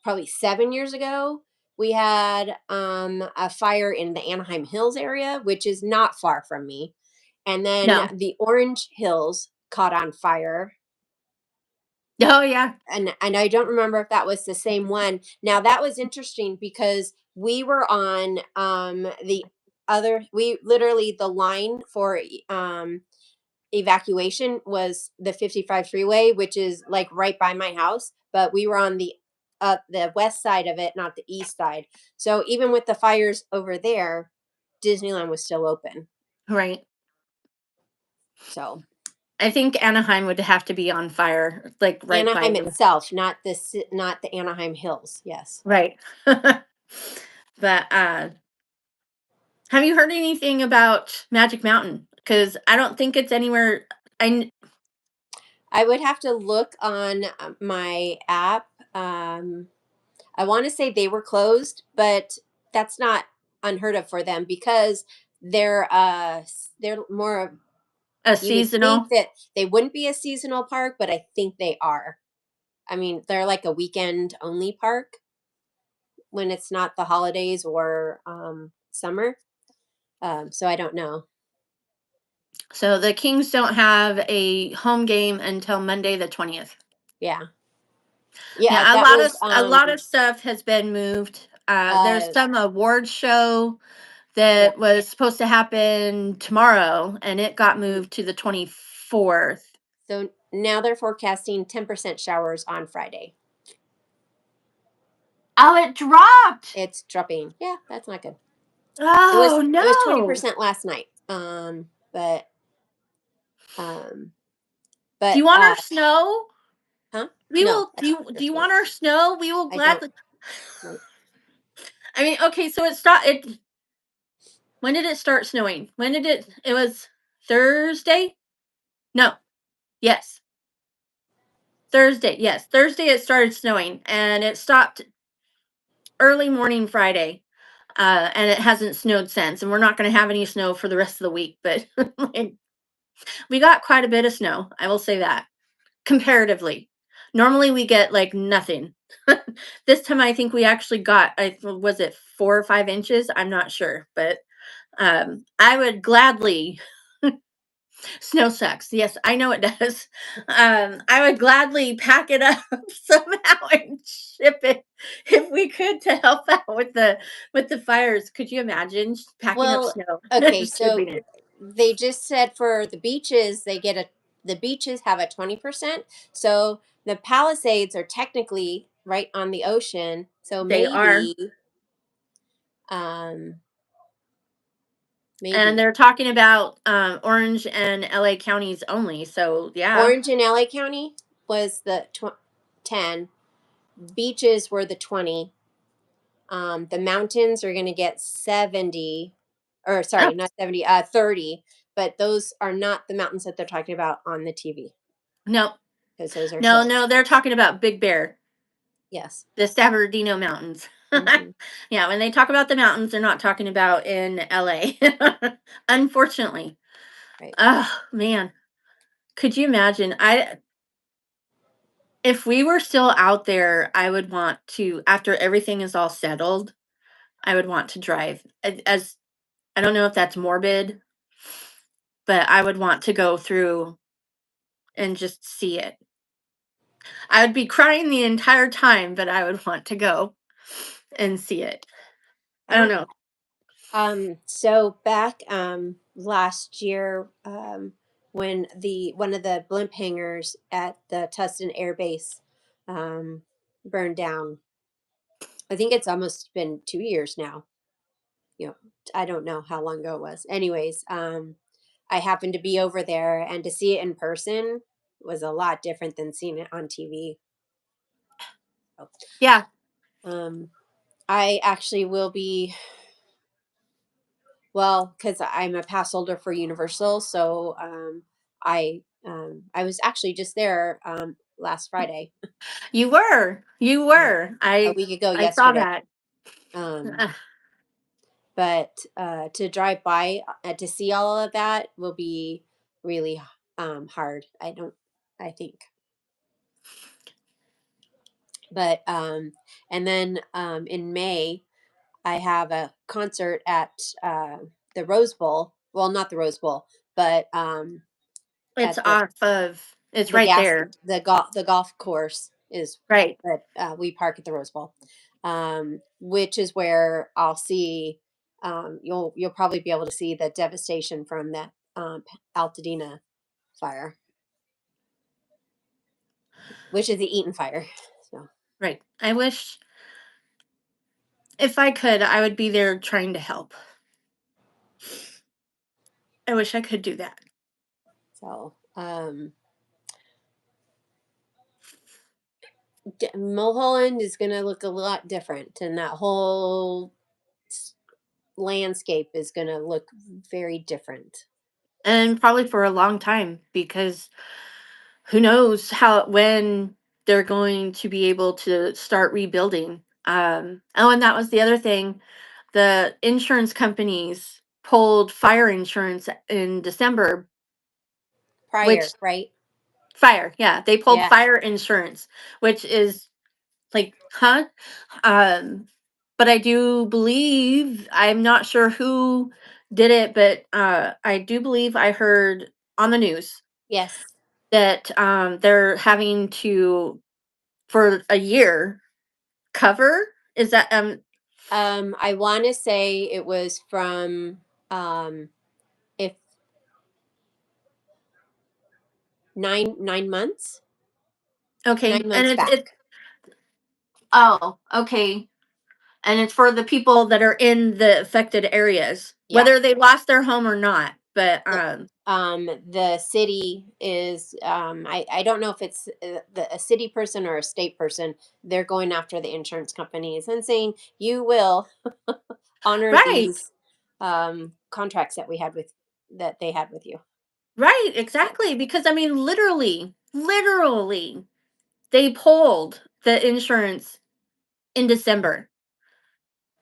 probably 7 years ago, we had a fire in the Anaheim Hills area, which is not far from me, and then no. the Orange Hills caught on fire. Oh yeah. And I don't remember if that was the same one. Now that was interesting because we were on the other we literally the line for evacuation was the 55 freeway, which is like right by my house, but we were on the west side of it, not the east side. So even with the fires over there, Disneyland was still open. Right. So I think Anaheim would have to be on fire, like right by Anaheim you. itself, not the Anaheim Hills. Yes. Right. But have you heard anything about Magic Mountain? Because I don't think it's anywhere. I would have to look on my app. I want to say they were closed, but that's not unheard of for them because they're more of, A you would think seasonal. that they wouldn't be a seasonal park, but I think they are. I mean, they're like a weekend only park when it's not the holidays or summer. So I don't know. So the Kings don't have a home game until Monday the 20th. Yeah, yeah, Yeah, that was a lot of stuff has been moved. There's uh, some award show yeah. that was supposed to happen tomorrow, and it got moved to the 24th. So now they're forecasting 10% showers on Friday. Oh, it dropped. It's dropping. Yeah, that's not good. Oh It was no. 20% last night. Um Do but you want our snow? huh? We No, will. Do that's you good. want our snow? We will I don't gladly. know. I mean, okay, so it stopped. When did it start snowing? When did it? It was Thursday. No. Yes. Thursday. Yes. Thursday it started snowing, and it stopped early morning Friday. And it hasn't snowed since, and we're not going to have any snow for the rest of the week. But like, we got quite a bit of snow. I will say that comparatively. Normally we get like nothing. This time I think we actually got. Was it 4 or 5 inches? I'm not sure, but I would gladly. Snow sucks. Yes, I know it does. I would gladly pack it up somehow and ship it if we could to help out with the fires. Could you imagine packing up Well, snow okay, and so shipping it? they just said for the beaches they get a The beaches have a 20%. So the Palisades are technically right on the ocean. So They are. um, And maybe they're talking about Orange and LA counties only. So yeah. Orange and LA County was the 10. Beaches were the 20. The mountains are going to get 70, or Oh, sorry, not 70, 30. But those are not the mountains that they're talking about on the TV, no. because those are No, hills. no, they're talking about Big Bear, Yes. the Sabardino Mountains. Hmm. Yeah, when they talk about the mountains, they're not talking about in LA. Unfortunately. Right. Oh, man. Could you imagine? I If we were still out there, I would want to, after everything is all settled, I would want to drive. As I don't know if that's morbid, but I would want to go through and just see it. I would be crying the entire time, but I would want to go and see it. I I don't don't. know. So back last year, when the one of the blimp hangars at the Tustin Air Base burned down, I think it's almost been 2 years now. You know, I don't know how long ago it was. Anyways, I happened to be over there, and to see it in person was a lot different than seeing it on TV. So, Yeah, um, I actually will be, well, because I'm a pass holder for Universal, so I was actually just there last Friday, you were. You uh, were. a week ago I saw yesterday. that. Um, Ugh. but to drive by to see all of that will be really hard. I think, but and then in May I have a concert at the Rose Bowl. Well, not the Rose Bowl, but It's at the off of. It's the right gas there. the golf course is Right. that we park at the Rose Bowl, which is where I'll see. You'll probably be able to see the devastation from that Altadena fire, which is the Eaton fire. So Right. I wish, if I could, I would be there trying to help. I wish I could do that. so Mulholland is going to look a lot different, and that whole s- landscape is going to look very different. And probably for a long time, because who knows how when they're going to be able to start rebuilding. Oh, and that was the other thing. The insurance companies pulled fire insurance in December, which Prior, right? fire, yeah, they pulled Yeah. fire insurance, which is like, huh? Um, but I do believe, I'm not sure who did it, but I do believe I heard on the news Yes. that they're having to, for a year, cover. Is that I want to say it was from um, if 9 months, okay? nine And months it's back. oh, okay. And it's for the people that are in the affected areas, Yeah. whether they lost their home or not. But The the city is I don't know if it's a city person or a state person. They're going after the insurance companies and saying you will honor right, these contracts that they had with you. right, exactly. Because I mean, literally, they pulled the insurance in December.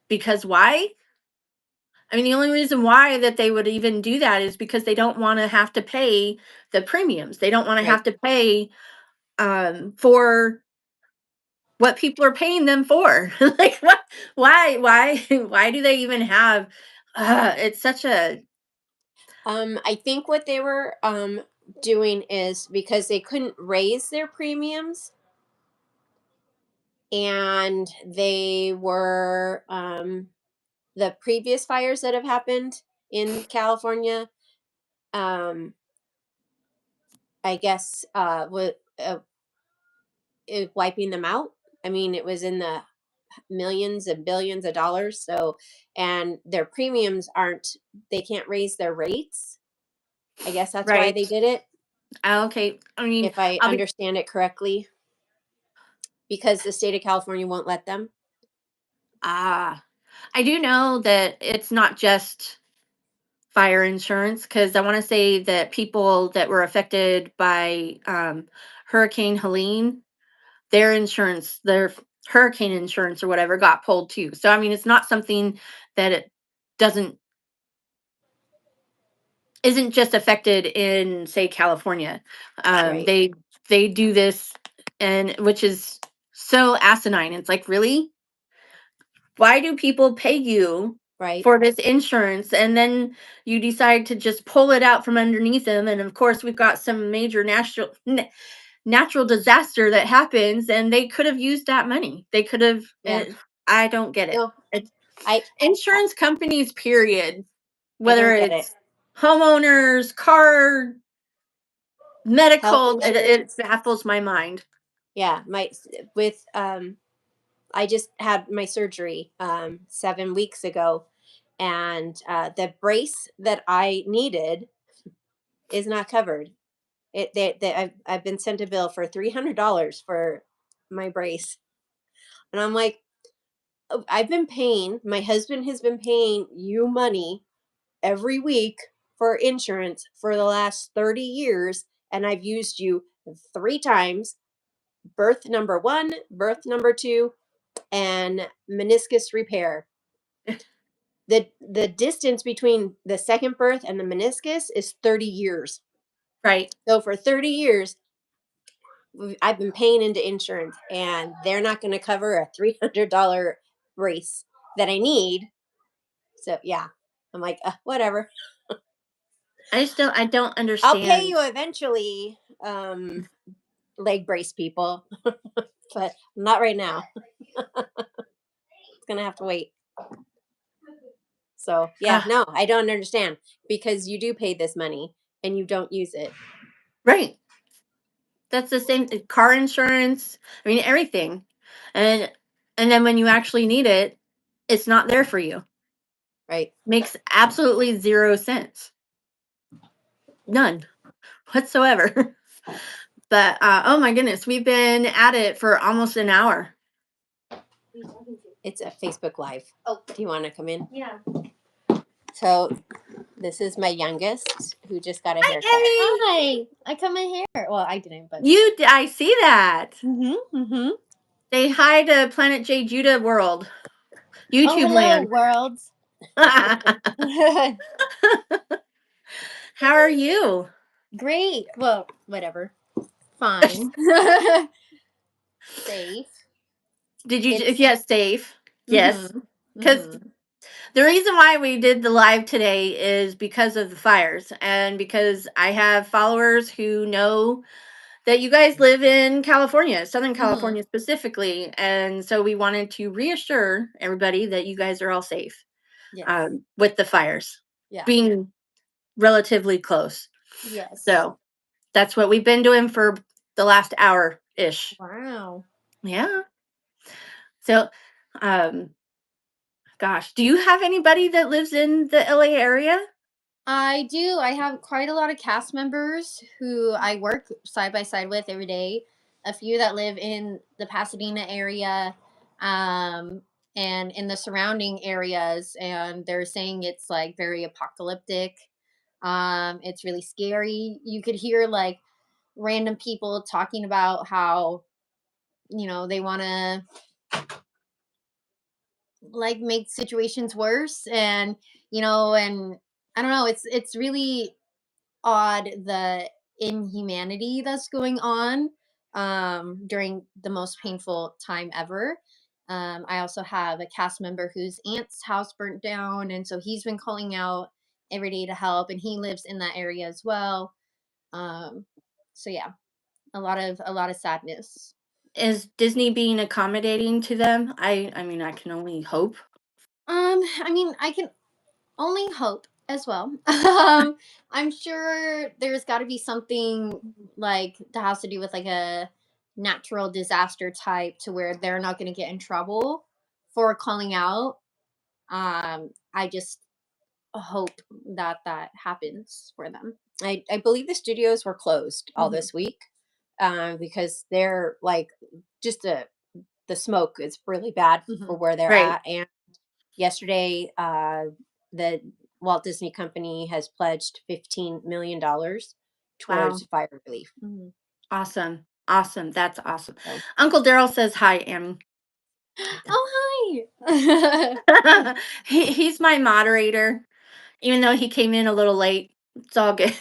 Because why? I mean, the only reason why that they would even do that is because they don't want to have to pay the premiums. They don't want to Right. have to pay for what people are paying them for. Like what? Why do they even have? It's such a I think what they were doing is because they couldn't raise their premiums, and they were the previous fires that have happened in California. Um, I guess, wiping them out. I mean, it was in the millions and billions of dollars. So, and their premiums aren't, they can't raise their rates. I guess that's why Right. they did it, Okay. I mean, if I I'll be understand it correctly, because the state of California won't let them. ah. I do know that it's not just fire insurance, because I want to say that people that were affected by Hurricane Helene, their insurance, their hurricane insurance or whatever, got pulled too. So I mean, it's not something that it doesn't isn't just affected in, say, California. Right, They do this, and which is so asinine. It's like, really, why do people pay you right. for this insurance and then you decide to just pull it out from underneath them? And of course, we've got some major natural disaster that happens, and they could have used that money. They could have. Yeah. I don't get it. No, It's I insurance companies, period. I Whether don't get it. it's homeowners, car, Health medical, it insurance. baffles my mind. Yeah, with I just had my surgery 7 weeks ago, and the brace that I needed is not covered. I've been sent a bill for $300 for my brace, and I'm like, "Oh, I've been paying. My husband has been paying you money every week for insurance for the last 30 years, and I've used you 3 times: birth number one, birth number two, and meniscus repair. The distance between the second birth and the meniscus is 30 years. Right. So for 30 years, I've been paying into insurance, and they're not going to cover a $300 brace that I need. So yeah, I'm like, whatever. I don't I'll pay understand. you eventually, leg brace people, but not right now. It's gonna have to wait. So yeah, Ah, no, I don't understand, because you do pay this money and you don't use it. right. That's the same car insurance. I mean, everything. And and then when you actually need it, it's not there for you. Right. Makes absolutely zero sense. None whatsoever. But oh my goodness, we've been at it for almost an hour. It's a Facebook Live. Oh, do you want to come in? Yeah. So this is my youngest, who just got a Hi, haircut. Emmy. Hi, I cut my hair. Well, I didn't, but I see that. mm-hmm. Say hi to Planet J Judah world, Oh, YouTube hello, land. worlds. How are you? Great. Well, whatever. Fine. Safe. Did you? It's Yes, safe. Yes, mm-hmm. because Mm-hmm. the reason why we did the live today is because of the fires, and because I have followers who know that you guys live in California, Southern Mm-hmm. California specifically, and so we wanted to reassure everybody that you guys are all safe Yes. with the fires Yeah. being relatively close. Yes. So that's what we've been doing for the last hour ish. Wow. Yeah. So, um, gosh, do you have anybody that lives in the LA area? I do. I have quite a lot of cast members who I work side by side with every day. A few that live in the Pasadena area, um, and in the surrounding areas, and they're saying it's like very apocalyptic. It's really scary. You could hear like random people talking about how, they want to like make situations worse, and I don't know. It's really odd, the inhumanity that's going on during the most painful time ever. I also have a cast member whose aunt's house burnt down, and so he's been calling out every day to help, and he lives in that area as well. Um, so yeah, a lot of sadness. Is Disney being accommodating to them? I mean, I can only hope. I mean, I can only hope. as well. I'm sure there's got to be something like that has to do with like a natural disaster type to where they're not going to get in trouble for calling out. I just hope that that happens for them. I believe the studios were closed all Mhm. this week, because they're like just the smoke is really bad for Mhm. where they're Right. at. And yesterday, the Walt Disney Company has pledged $15 million towards Wow. fire relief. Mhm. Awesome. Awesome. That's awesome. So Uncle Daryl says hi, Amy. Oh, hi. He's my moderator, even though he came in a little late. It's all good.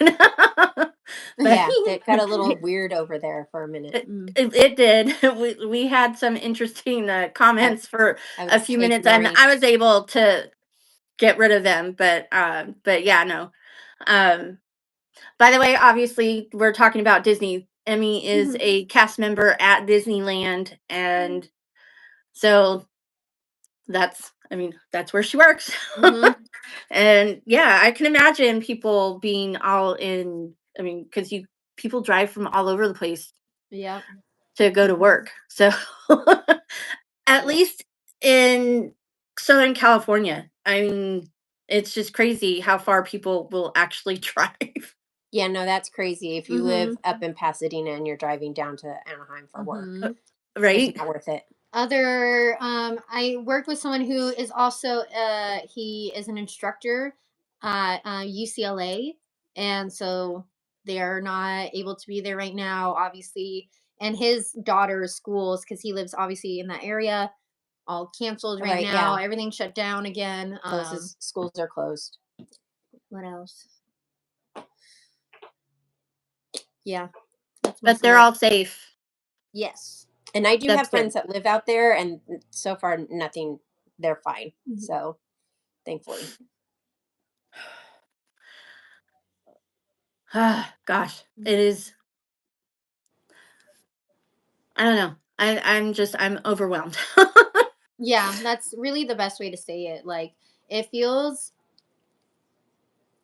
But yeah, that got a little weird over there for a minute. it, Mm. it did. We had some interesting I, comments for I a was few minutes, and ignoring. I was able to get rid of them. But yeah, no. Um, by the way, obviously, we're talking about Disney. Emmy is Mhm. a cast member at Disneyland, and so I mean, that's where she works. Mhm. And yeah, I can imagine people being all in. I mean, because people drive from all over the place Yep. to go to work. So at Yeah, least in Southern California, I mean, it's just crazy how far people will actually drive, yeah, no, that's crazy. If you live Mhm. up in Pasadena and you're driving down to Anaheim for work, Mhm. it's right? not worth it. Other I worked with someone who is also he is an instructor at UCLA, and so they're not able to be there right now, obviously. And his daughter's schools, because he lives obviously in that area, all canceled right Right? now. Yeah, Everything shut down again. those schools are closed. What else? Yeah, that's But mostly they're it. all safe. Yes. And I do That's have good. friends that live out there, and so far, nothing. They're fine. Mhm. So thankfully, Ah, gosh, it is. I don't know. I'm overwhelmed. Yeah, that's really the best way to say it. Like, it feels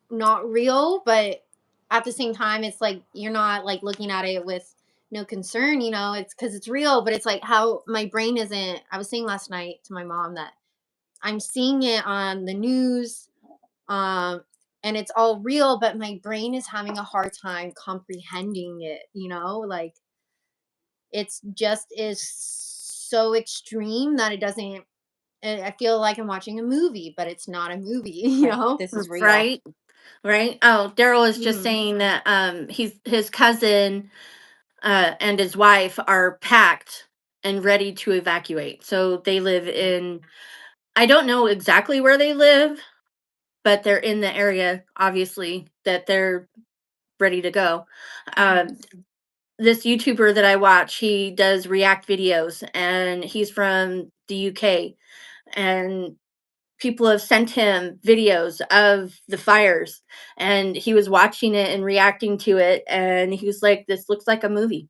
not real, but at the same time, it's like you're not like looking at it with no concern, it's because it's real, but it's like how my brain isn't. I was saying last night to my mom that I'm seeing it on the news, um, and it's all real, but my brain is having a hard time comprehending it. Like, it's just is so extreme that it doesn't. I feel like I'm watching a movie, but it's not a movie, you right? know? This is real. Right? Right? Oh, Daryl is just Mhm. saying that his cousin and his wife are packed and ready to evacuate. So they live Yeah. in, I don't know exactly where they live, but they're in the area, obviously, that they're ready to go. Mhm. Um, this YouTuber that I watch, he does react videos, and he's from the UK. And people have sent him videos of the fires, and he was watching it and reacting to it, and he was like, this looks like a movie.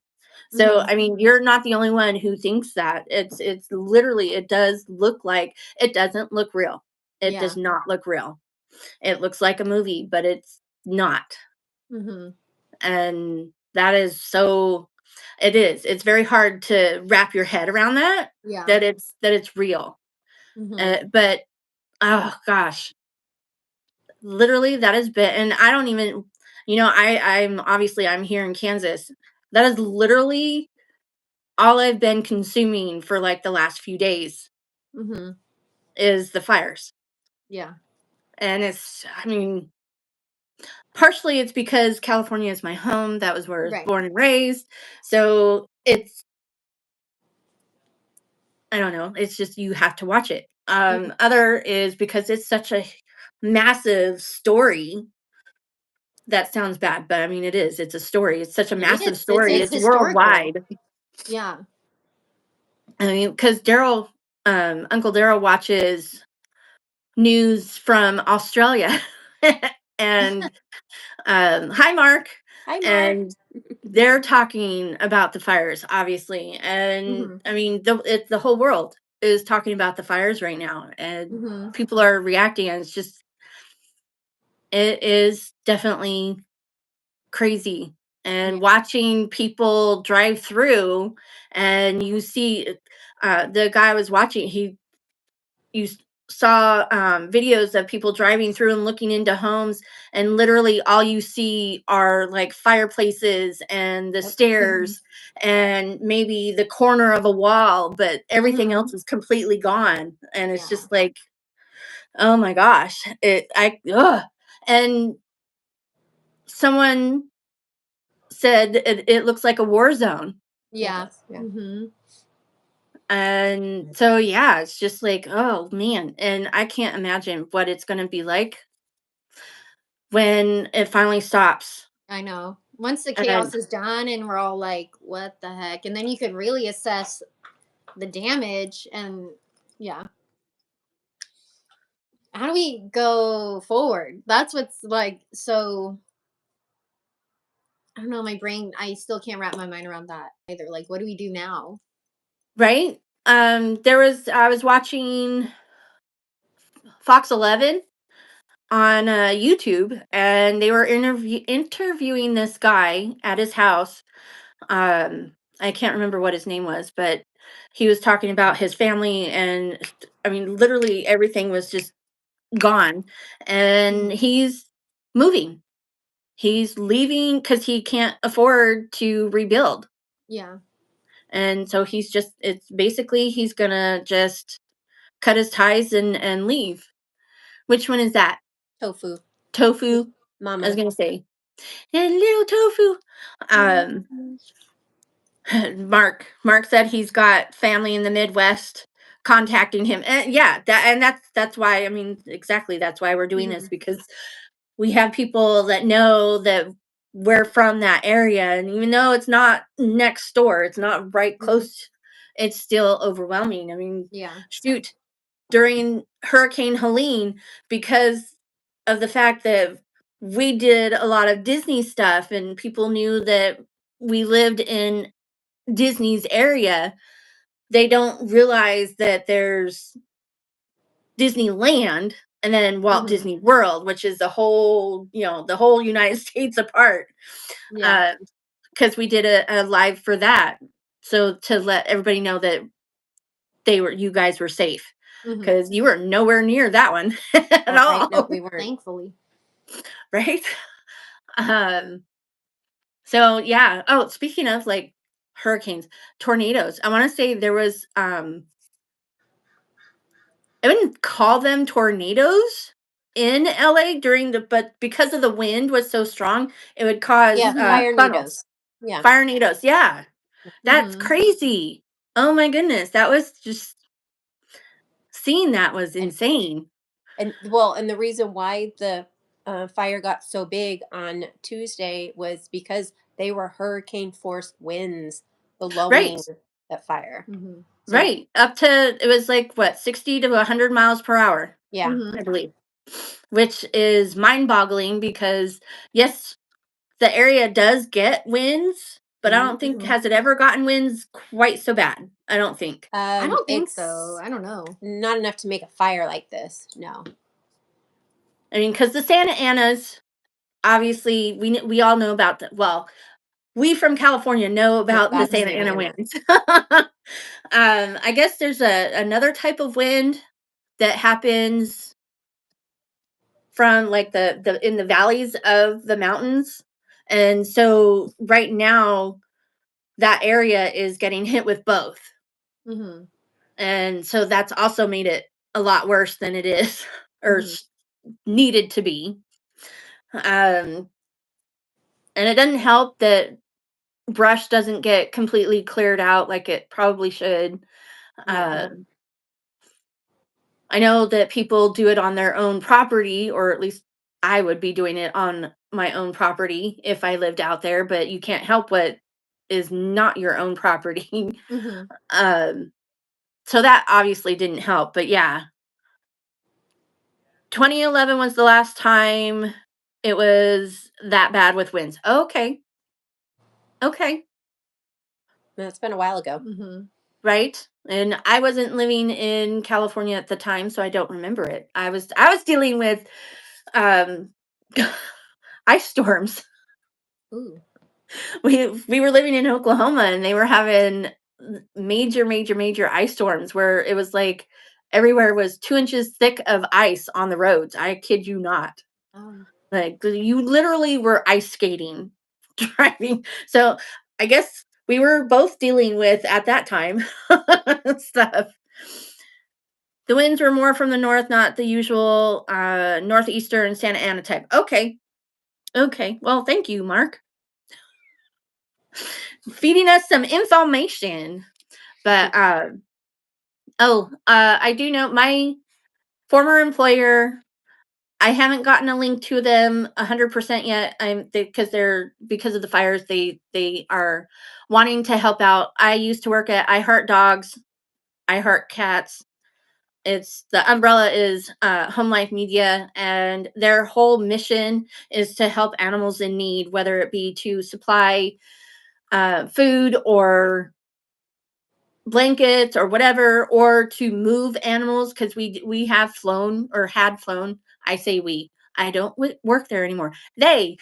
So Mhm. I mean, you're not the only one who thinks that. It's literally, it does look like, it doesn't look real. It does Yeah. not look real. It looks like a movie, but it's not. Mhm. And that is so, it is. It's very hard to wrap your head around that, Yeah. that it's real. Mhm. But oh gosh, literally that has been, and I don't even, I'm obviously, I'm here in Kansas. That is literally all I've been consuming for like the last few days Mhm. is the fires. Yeah. And I mean, partially it's because California is my home. That was where I was Right. born and raised. So I don't know, it's just you have to watch it. Mhm. Other is because it's such a massive story. That sounds bad, but I mean, it is. It's a story. It's such a It massive is. It's story. it's It's historical. worldwide. Yeah. I mean, because Uncle Daryl watches news from Australia. And hi, Mark. Hi, Mark. And they're talking about the fires, obviously. And Mhm. I mean, the whole world is talking about the fires right now. And Mhm. people are reacting. And it is definitely crazy. Yeah. And watching people drive through, and you see the guy I was watching, you saw videos of people driving through and looking into homes, and literally all you see are like fireplaces and the Yep. stairs and maybe the corner of a wall, but everything Mhm. else is completely gone. And it's Yeah. just like, oh my gosh, and someone said it looks like a war zone. Yeah, it Yeah. does. Yeah. Mhm. And so yeah, it's just like, oh man, and I can't imagine what it's going to be like when it finally stops. I know. Once the And chaos is done and we're all like, what the heck? And then you can really assess the damage and yeah. How do we go forward? That's what's like so I don't know, my brain I still can't wrap my mind around that either. Like what do we do now? right, I was watching Fox 11 on YouTube, and they were interviewing this guy at his house. I can't remember what his name was, but he was talking about his family, and I mean literally everything was just gone, and Mhm. he's moving. He's leaving because he can't afford to rebuild. Yeah. And so it's basically he's gonna just cut his ties and leave. Which one is that? Tofu. Tofu? I was Mama. gonna say. And little tofu. Um Mhm. Mark said he's got family in the Midwest contacting him. And yeah, that's why, I mean, exactly, that's why we're doing this, Mhm. because we have people that know that we're from that area, and even though it's not next door, it's not right Mhm. close, it's still overwhelming. I mean, Yeah. shoot, during Hurricane Helene, because of the fact that we did a lot of Disney stuff and people knew that we lived in Disney's area, they don't realize that there's Disneyland and then Walt Mhm. Disney World, which is the whole, the whole United States apart. Yeah. Because we did a live for that, so to let everybody know that you guys were safe, Mhm. because you were nowhere near that one at Right. No, all, we weren't. Thankfully. right? Um, so yeah. Oh, speaking of like hurricanes, tornadoes, I want to say there was I wouldn't call them tornadoes in LA but because of the wind was so strong, it would cause Yeah, Mhm. fire tunnels. needles. Yeah. Fire tornadoes. Yeah. That's Mhm. crazy. Oh my goodness. That was just seeing that was And insane. and the reason why the fire got so big on Tuesday was because they were hurricane force winds Right. blowing the fire. Mhm. So Right. Up to, it was like what, 60 to 100 miles per hour, yeah. Mhm. I believe, which is mind boggling because, yes, the area does get winds, but I Hmm. don't think, Mhm. has it ever gotten winds quite so bad? I don't think. I don't think so. It's I don't know. not enough to make a fire like this. No. I mean, because the Santa Anas, obviously, we all know about the, well, we from California know No, about the about the Santa Santa Ana Ana. winds. I guess there's another type of wind that happens from like the in the valleys of the mountains. And so right now that area is getting hit with both. Mhm. And so that's also made it a lot worse than it is or Mhm. needed to be. And it doesn't help that brush doesn't get completely cleared out like it probably should. Yeah. Um, I know that people do it on their own property, or at least I would be doing it on my own property if I lived out there, but you can't help what is not your own property. Mhm. um, so that obviously didn't help. But yeah, 2011 was the last time it was that bad with winds. Okay. Okay. That's been a while ago. Mhm. Right? And I wasn't living in California at the time, so I don't remember it. I was dealing with um ice storms. Ooh. We were living in Oklahoma, and they were having major ice storms where it was like everywhere was 2 inches thick of ice on the roads. I kid you not. Um, Like you literally were ice skating, driving. So I guess we were both dealing with at that time stuff. The winds were more from the north, not the usual northeastern Santa Ana type. Okay. Okay. Well, thank you, Mark. Feeding us some information. But I do know my former employer. I haven't gotten a link to them 100% yet. Because of the fires, they are wanting to help out. I used to work at I Heart Dogs, I Heart Cats. It's the umbrella is Home Life Media, and their whole mission is to help animals in need, whether it be to supply food or blankets or whatever, or to move animals, because we have flown or had flown. I say we. I don't work there anymore. They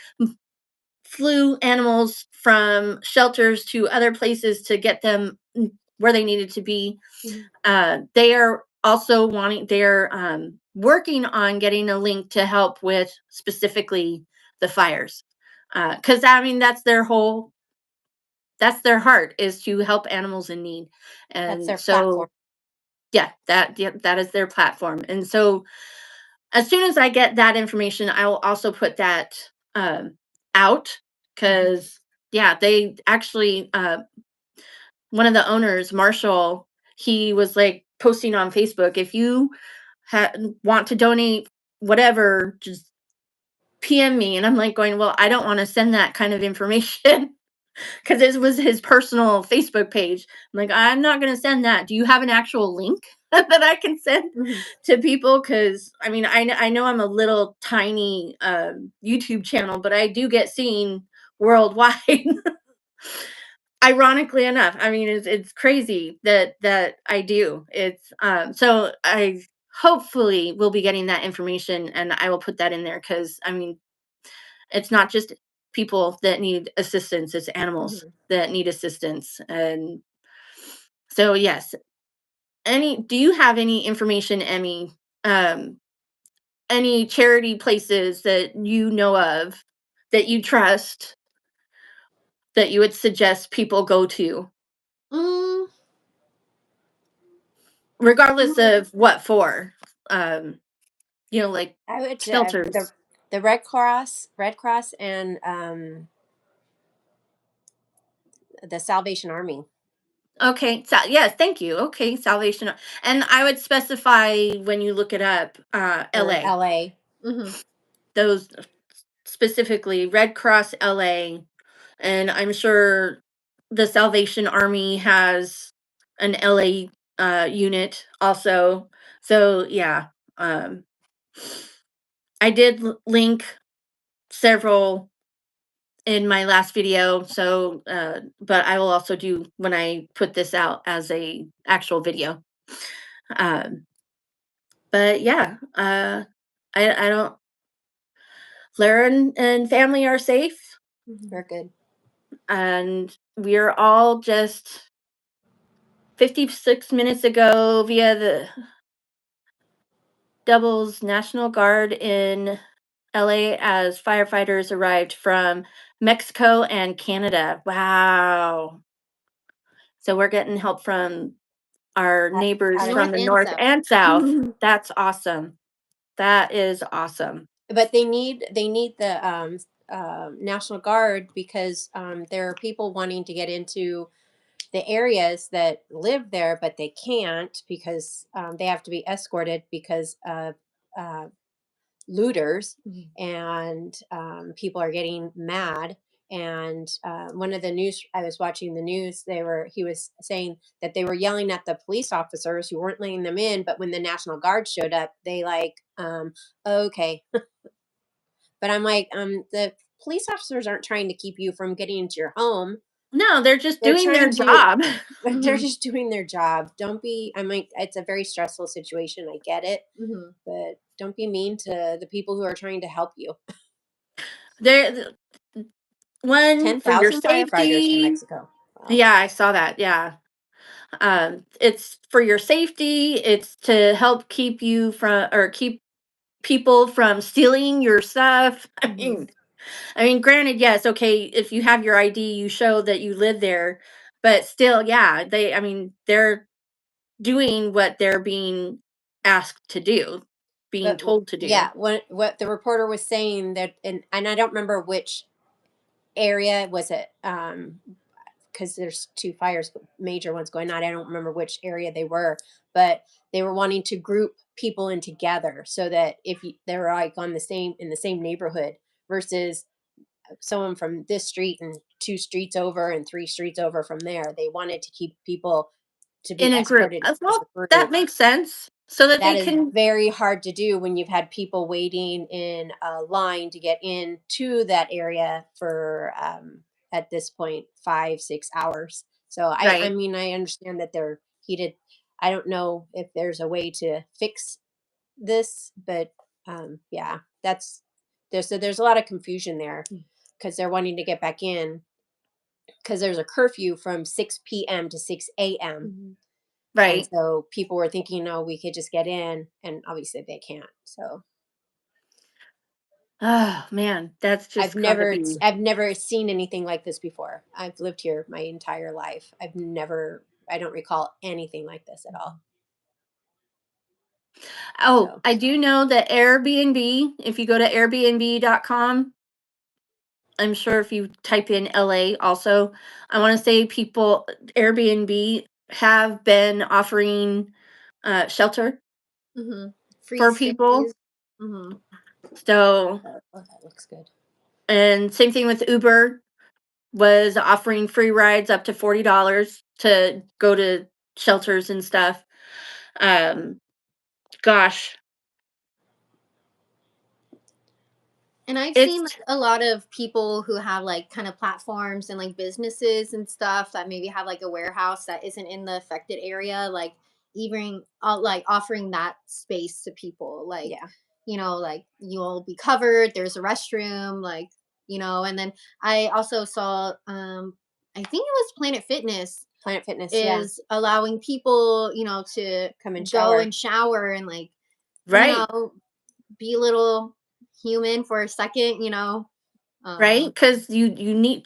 flew animals from shelters to other places to get them where they needed to be. They are also they're working on getting a link to help with specifically the fires. Because I mean, that's their heart, is to help animals in need. That's And their platform. so, yeah, that is their platform. And so as soon as I get that information, I will also put that out, because yeah, they actually one of the owners, Marshall, he was like posting on Facebook, if you want to donate whatever, just PM me. And I'm like going, well, I don't want to send that kind of information because it was his personal Facebook page. I'm like, I'm not going to send that. Do you have an actual link that I can send to people? Because I mean, I know I'm a little tiny YouTube channel, but I do get seen worldwide. Ironically enough, I mean, it's crazy that I do. It's so I hopefully will be getting that information, and I will put that in there, because I mean, it's not just people that need assistance, it's animals that need assistance. And so yes, do you have any information, Emmy, um any charity places that you know of that you trust, that you would suggest people go to, mm, regardless of what for? um like I would shelters. the Red Cross, and the Salvation Army. Okay, so yes, thank you. Okay, Salvation. And I would specify, when you look it up, Or LA. LA. Those specifically, Red Cross LA. And I'm sure the Salvation Army has an LA unit also. So yeah, um I did link several in my last video. So but I will also do when I put this out as a actual video. um but yeah, I don't Lara and family are safe, We're good. and we're all just 56 minutes ago via the Doubles National Guard in LA as firefighters arrived from Mexico and Canada. Wow. So we're getting help from our neighbors Out of from north the and north south. and south. That's awesome. That is awesome. But they need the National Guard, because there are people wanting to get into the areas that live there, but they can't, because they have to be escorted because of uh, looters, and people are getting mad. And one of the news, I was watching the news, he was saying that they were yelling at the police officers who weren't letting them in, but when the National Guard showed up, they like, okay. But I'm like, the police officers aren't trying to keep you from getting into your home. No, they're just They're doing their trying to, job. they're just doing their job. Don't be, I'm like, it's a very stressful situation. I get it, but don't be mean to the people who are trying to help you. There, one for your 10,000 firefighters from safety. Mexico. Wow. Yeah, I saw that. Yeah. It's for your safety. It's to help keep you from or keep people from stealing your stuff. Hmm. I mean, granted, yes, okay, if you have your ID, you show that you live there, but still, yeah, I mean, they're doing what they're being asked to do, being But told to do. yeah, what the reporter was saying that, and I don't remember which area was it, because there's two fires, major ones going on. I don't remember which area they were, but they were wanting to group people in together so that if they're like on the same in the same neighborhood versus someone from this street and two streets over and three streets over from there, they wanted to keep people to be In a group. escorted As as well, a that group. makes sense. So that That they is can very hard to do when you've had people waiting in a line to get into that area for at this point 5 6 hours. So I right. mean I understand that they're heated. I don't know if there's a way to fix this, but yeah, that's there's a lot of confusion there because they're wanting to get back in because there's a curfew from 6 p.m. to 6 a.m. Hmm. And Right. so people were thinking, no, we could just get in, and obviously they can't. So Oh man, that's just gotta be. I've never seen anything like this before. I've lived here my entire life. I don't recall anything like this at all. Oh, So I do know that Airbnb, if you go to airbnb.com, I'm sure if you type in LA also, I want to say people Airbnb have been offering shelter Hmm. Free for people. stays. Hmm. So, oh, that looks good. and same thing with Uber was offering free rides up to $40 to go to shelters and stuff. Um, gosh, And I've seen it's like a lot of people who have like kind of platforms and like businesses and stuff that maybe have like a warehouse that isn't in the affected area, like even like offering that space to people, like, Yeah, like you'll be covered. There's a restroom, like, and then I also saw, I think it was Planet Fitness Planet Fitness. Yeah, is allowing people, to come and go shower. and shower and like, you right, know, be a little human for a second, right, um, because you need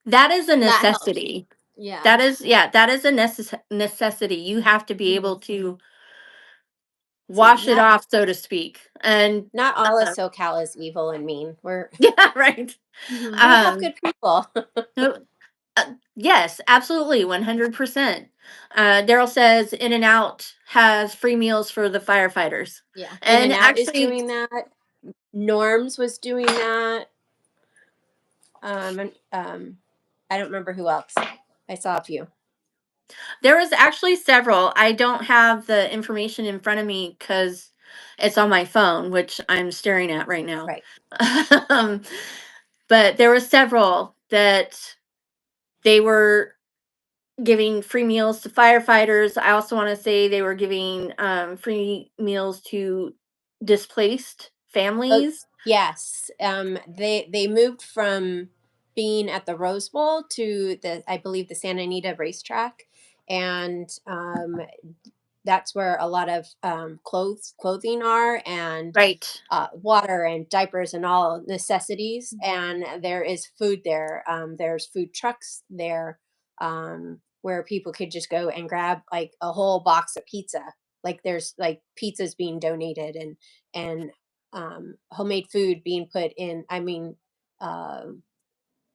that is a that helps. necessity. Yeah. That is, yeah, that is a necessity. You have to be Hmm. able to See, wash it off, so to speak. And not all of uh, SoCal is evil and mean. yeah, right. Hmm. We have Um, good people. no, yes, absolutely, 100%. Daryl says In and Out has free meals for the firefighters, Yeah. In and and Out is actually, doing that. Norms was doing that. And, I don't remember who else. I saw a few. there was actually several. I don't have the information in front of me because it's on my phone, which I'm staring at right now. Right. um, but there were several that they were giving free meals to firefighters. I also want to say they were giving free meals to displaced Oh, families. yes. They moved from being at the Rose Bowl to I believe the Santa Anita racetrack, and that's where a lot of clothing are, and Right, water and diapers and all necessities. And there is food there. There's food trucks there, where people could just go and grab like a whole box of pizza. Like there's like pizzas being donated, and homemade food being put in. I mean, um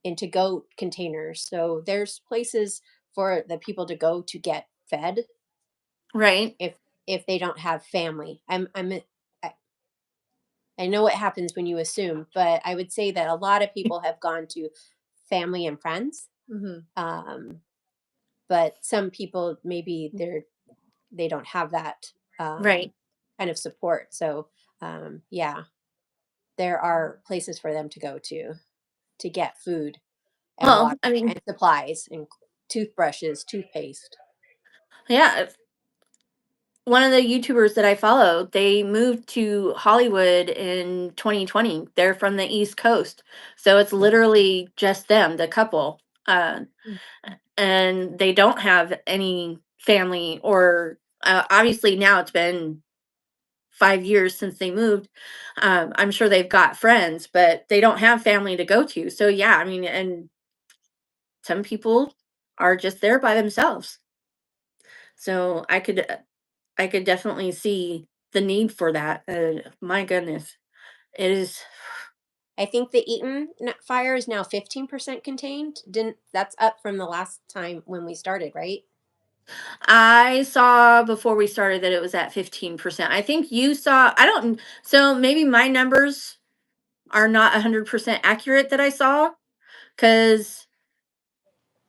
into go containers. So there's places for the people to go to get fed right. if they don't have family. I, I know what happens when you assume, but I would say that a lot of people have gone to family and friends. Hmm. Um, but some people maybe they don't have that Right. kind of support. So yeah, there are places for them to go to get food and Well, water I mean, and supplies and toothbrushes, toothpaste. yeah, one of the YouTubers that I follow, they moved to Hollywood in 2020. They're from the East Coast. So it's literally just them, the couple. Mm. And they don't have any family or obviously now it's been 5 years since they moved. I'm sure they've got friends, but they don't have family to go to. So yeah, I mean, and some people are just there by themselves. So I could definitely see the need for that. My goodness, it is. I think the fire is now 15% contained. Didn't That's up from the last time when we started, right? I saw before we started that it was at 15%. I think you saw. I don't. So maybe my numbers are not 100% accurate that I saw because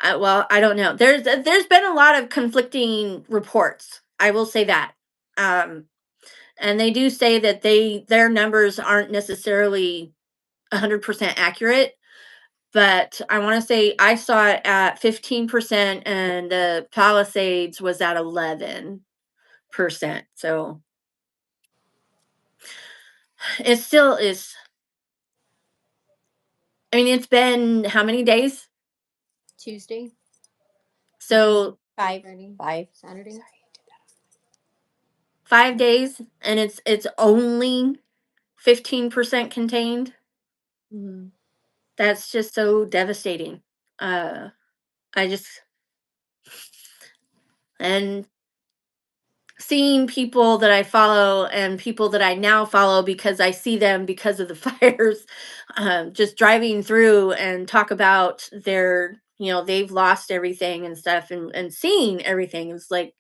well, I don't know. There's been a lot of conflicting reports. I will say that. Um, and they do say that their numbers aren't necessarily 100% accurate, but I want to say I saw it at 15% and the Palisades was at 11%. So it still is. I mean, it's been how many days? Tuesday, So Five. Friday, Five. Saturday. Sorry. 5 days, and it's only 15% contained. Mm-hmm. That's just so devastating. Uh, I just and seeing people that I follow and people that I now follow because I see them because of the fires, just driving through and talk about their, they've lost everything and stuff and seeing everything. It's like,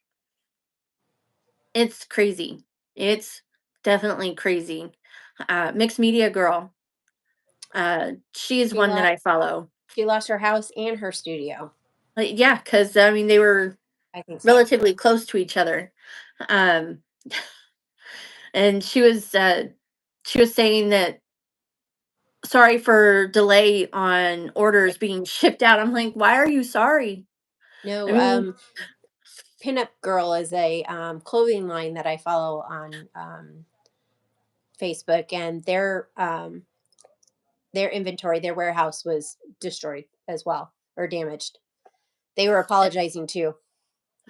it's crazy. It's definitely crazy. Mixed media girl. She's She one that lost. I follow. She lost her house and her studio. Like, yeah, because I mean, they were I think so. relatively close to each other. Um, and she was saying that sorry for delay on orders being shipped out. I'm like, why are you sorry? I No, mean, Pinup Girl is a clothing line that I follow on Facebook, and their inventory, their warehouse was destroyed as well or damaged. They were apologizing too.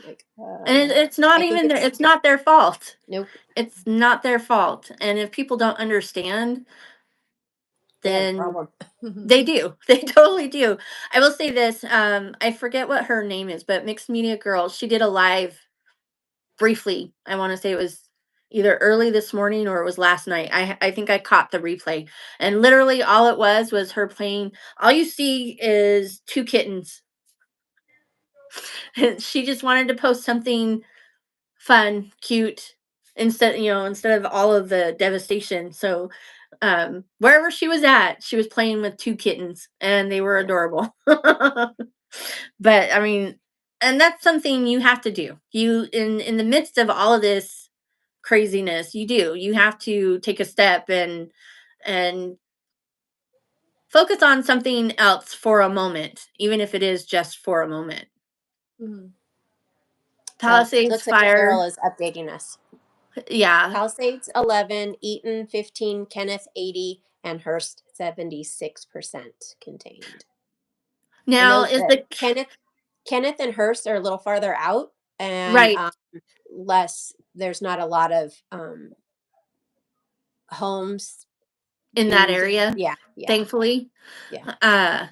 Like, and it's not I think even it's it's not their fault. nope. It's not their fault. And if people don't understand, They have a then problem. they do. They totally do. I will say this. I forget what her name is, but Mixed Media Girl. She did a live briefly. I want to say it was either early this morning or it was last night. I think I caught the replay, and literally all it was her playing. All you see is two kittens. She just wanted to post something fun, cute, instead of all of the devastation. So wherever she was at, she was playing with two kittens and they were adorable. But I mean, and that's something you have to do. You in the midst of all of this craziness, you have to take a step and focus on something else for a moment, even if it is just for a moment. Mm-hmm. Well, Palisades looks like Carol fire. is updating us. Yeah. Palisades 11, Eaton 15, Kenneth 80, and Hearst 76% contained. I Now know is that the Kenneth and Hearst are a little farther out, and right less. There's not a lot of homes in that being. area, Yeah, yeah, thankfully. yeah. Uh,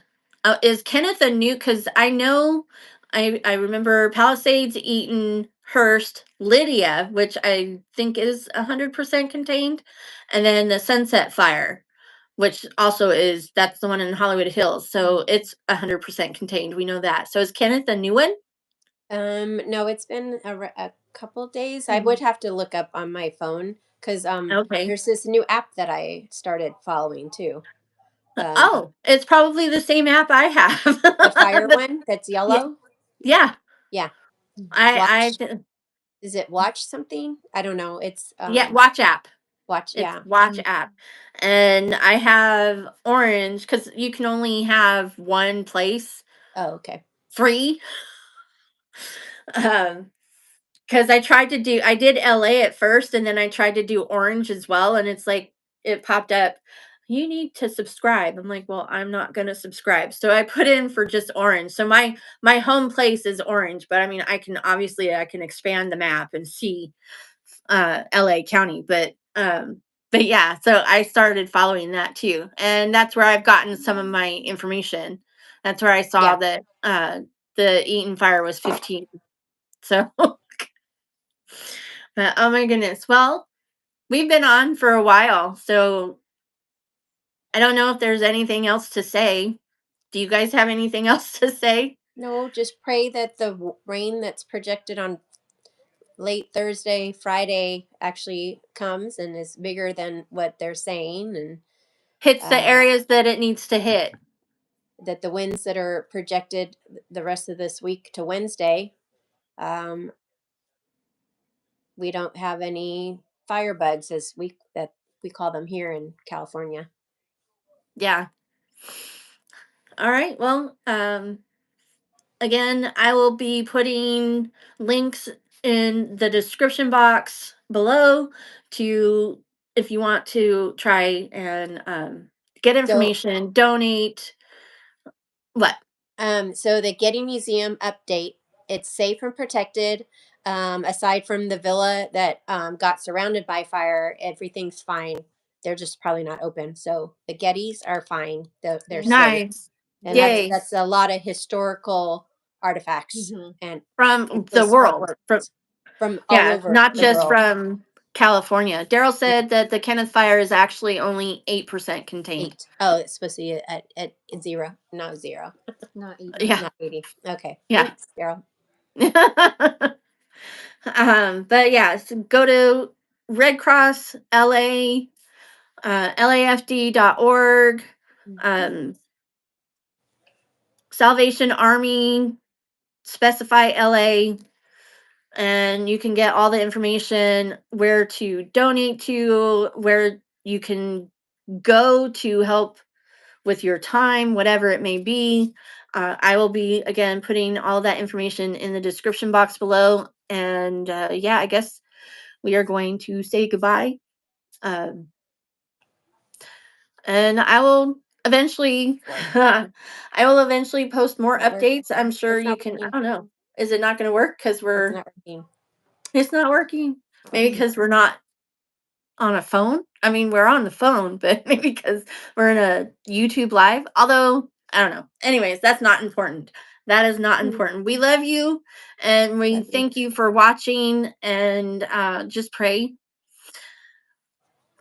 is Kenneth a new? Because I know, I remember Palisades, Eaton, Hearst, Lydia, which I think is 100% contained, and then the Sunset Fire, which also that's the one in Hollywood Hills, so it's 100% contained. We know that. So is Kenneth a new one? No, it's been a couple days. I would Mm-hmm. have to look up on my phone because Okay. there's this new app that I started following too. Oh, it's probably the same app I have. The fire But one that's yeah, yellow. yeah. Yeah. I Watch. Is it watch something? I don't know. It's yeah. Watch app. watch. It's Yeah. watch app. And I have orange because you can only have one place Oh, okay. free. Um, because I did LA at first, and then I tried to do Orange as well, and it's like it popped up. You need to subscribe. I'm like, well, I'm not gonna subscribe. So I put in for just Orange. So my home place is Orange, but I mean, I can expand the map and see LA County, but yeah, so I started following that too. And that's where I've gotten some of my information. That's where I saw Yeah. that the Eaton fire was 15. So but oh my goodness. Well, we've been on for a while, so I don't know if there's anything else to say. Do you guys have anything else to say? No, just pray that the rain that's projected on late Thursday, Friday actually comes and is bigger than what they're saying, and Hits the uh, areas that it needs to hit. that the winds that are projected the rest of this week to Wednesday, um, we don't have any firebugs as we call them here in California. Yeah. All right. Well, again, I will be putting links in the description box below to if you want to try and get So, information, donate. What? so the Getty Museum update, it's safe and protected. Aside from the villa that got surrounded by fire, everything's fine. They're just probably not open. So the Gettys are fine. They're safe, Nice. and Yay. that's a lot of historical artifacts Mhm. and From the those world. artworks from all Yeah, over not the just world. from California. Daryl Yeah, said that the Kenneth fire is actually only 8% contained. 8. Oh, it's supposed to be at 0, not 0, Not 80. Yeah. not 80. Okay, Yeah. thanks, Daryl. But yeah, so go to Red Cross LA, LAFD.org, Mhm. um, Salvation Army, specify LA, and you can get all the information where to donate to, where you can go to help with your time, whatever it may be. I will be again putting all that information in the description box below. And yeah, I guess we are going to say goodbye. Um, and I will eventually, I will eventually post more Not work. updates. I'm sure It's you not can. I working. don't know. Is it not going to work? Because It's we're. not working. It's not working. Maybe because we're not on a phone. I mean, we're on the phone, but maybe because we're in a YouTube live. Although I don't know. Anyways, that's not important. That is not Mhm. important. We love you, and we Love you. thank you for watching. And just pray.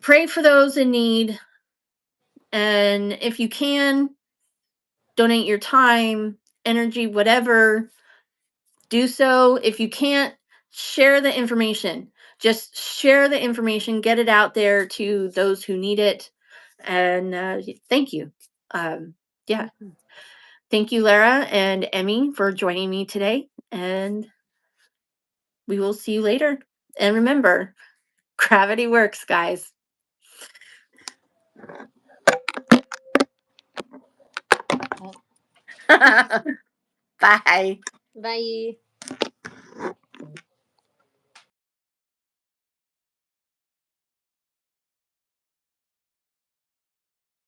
Pray for those in need. And if you can, donate your time, energy, whatever, do so. If you can't, share the information. Just share the information, get it out there to those who need it. And thank you. Yeah. Mhm. Thank you, Lara and Emmy, for joining me today. And we will see you later. And remember, gravity works, guys. Bye. Bye.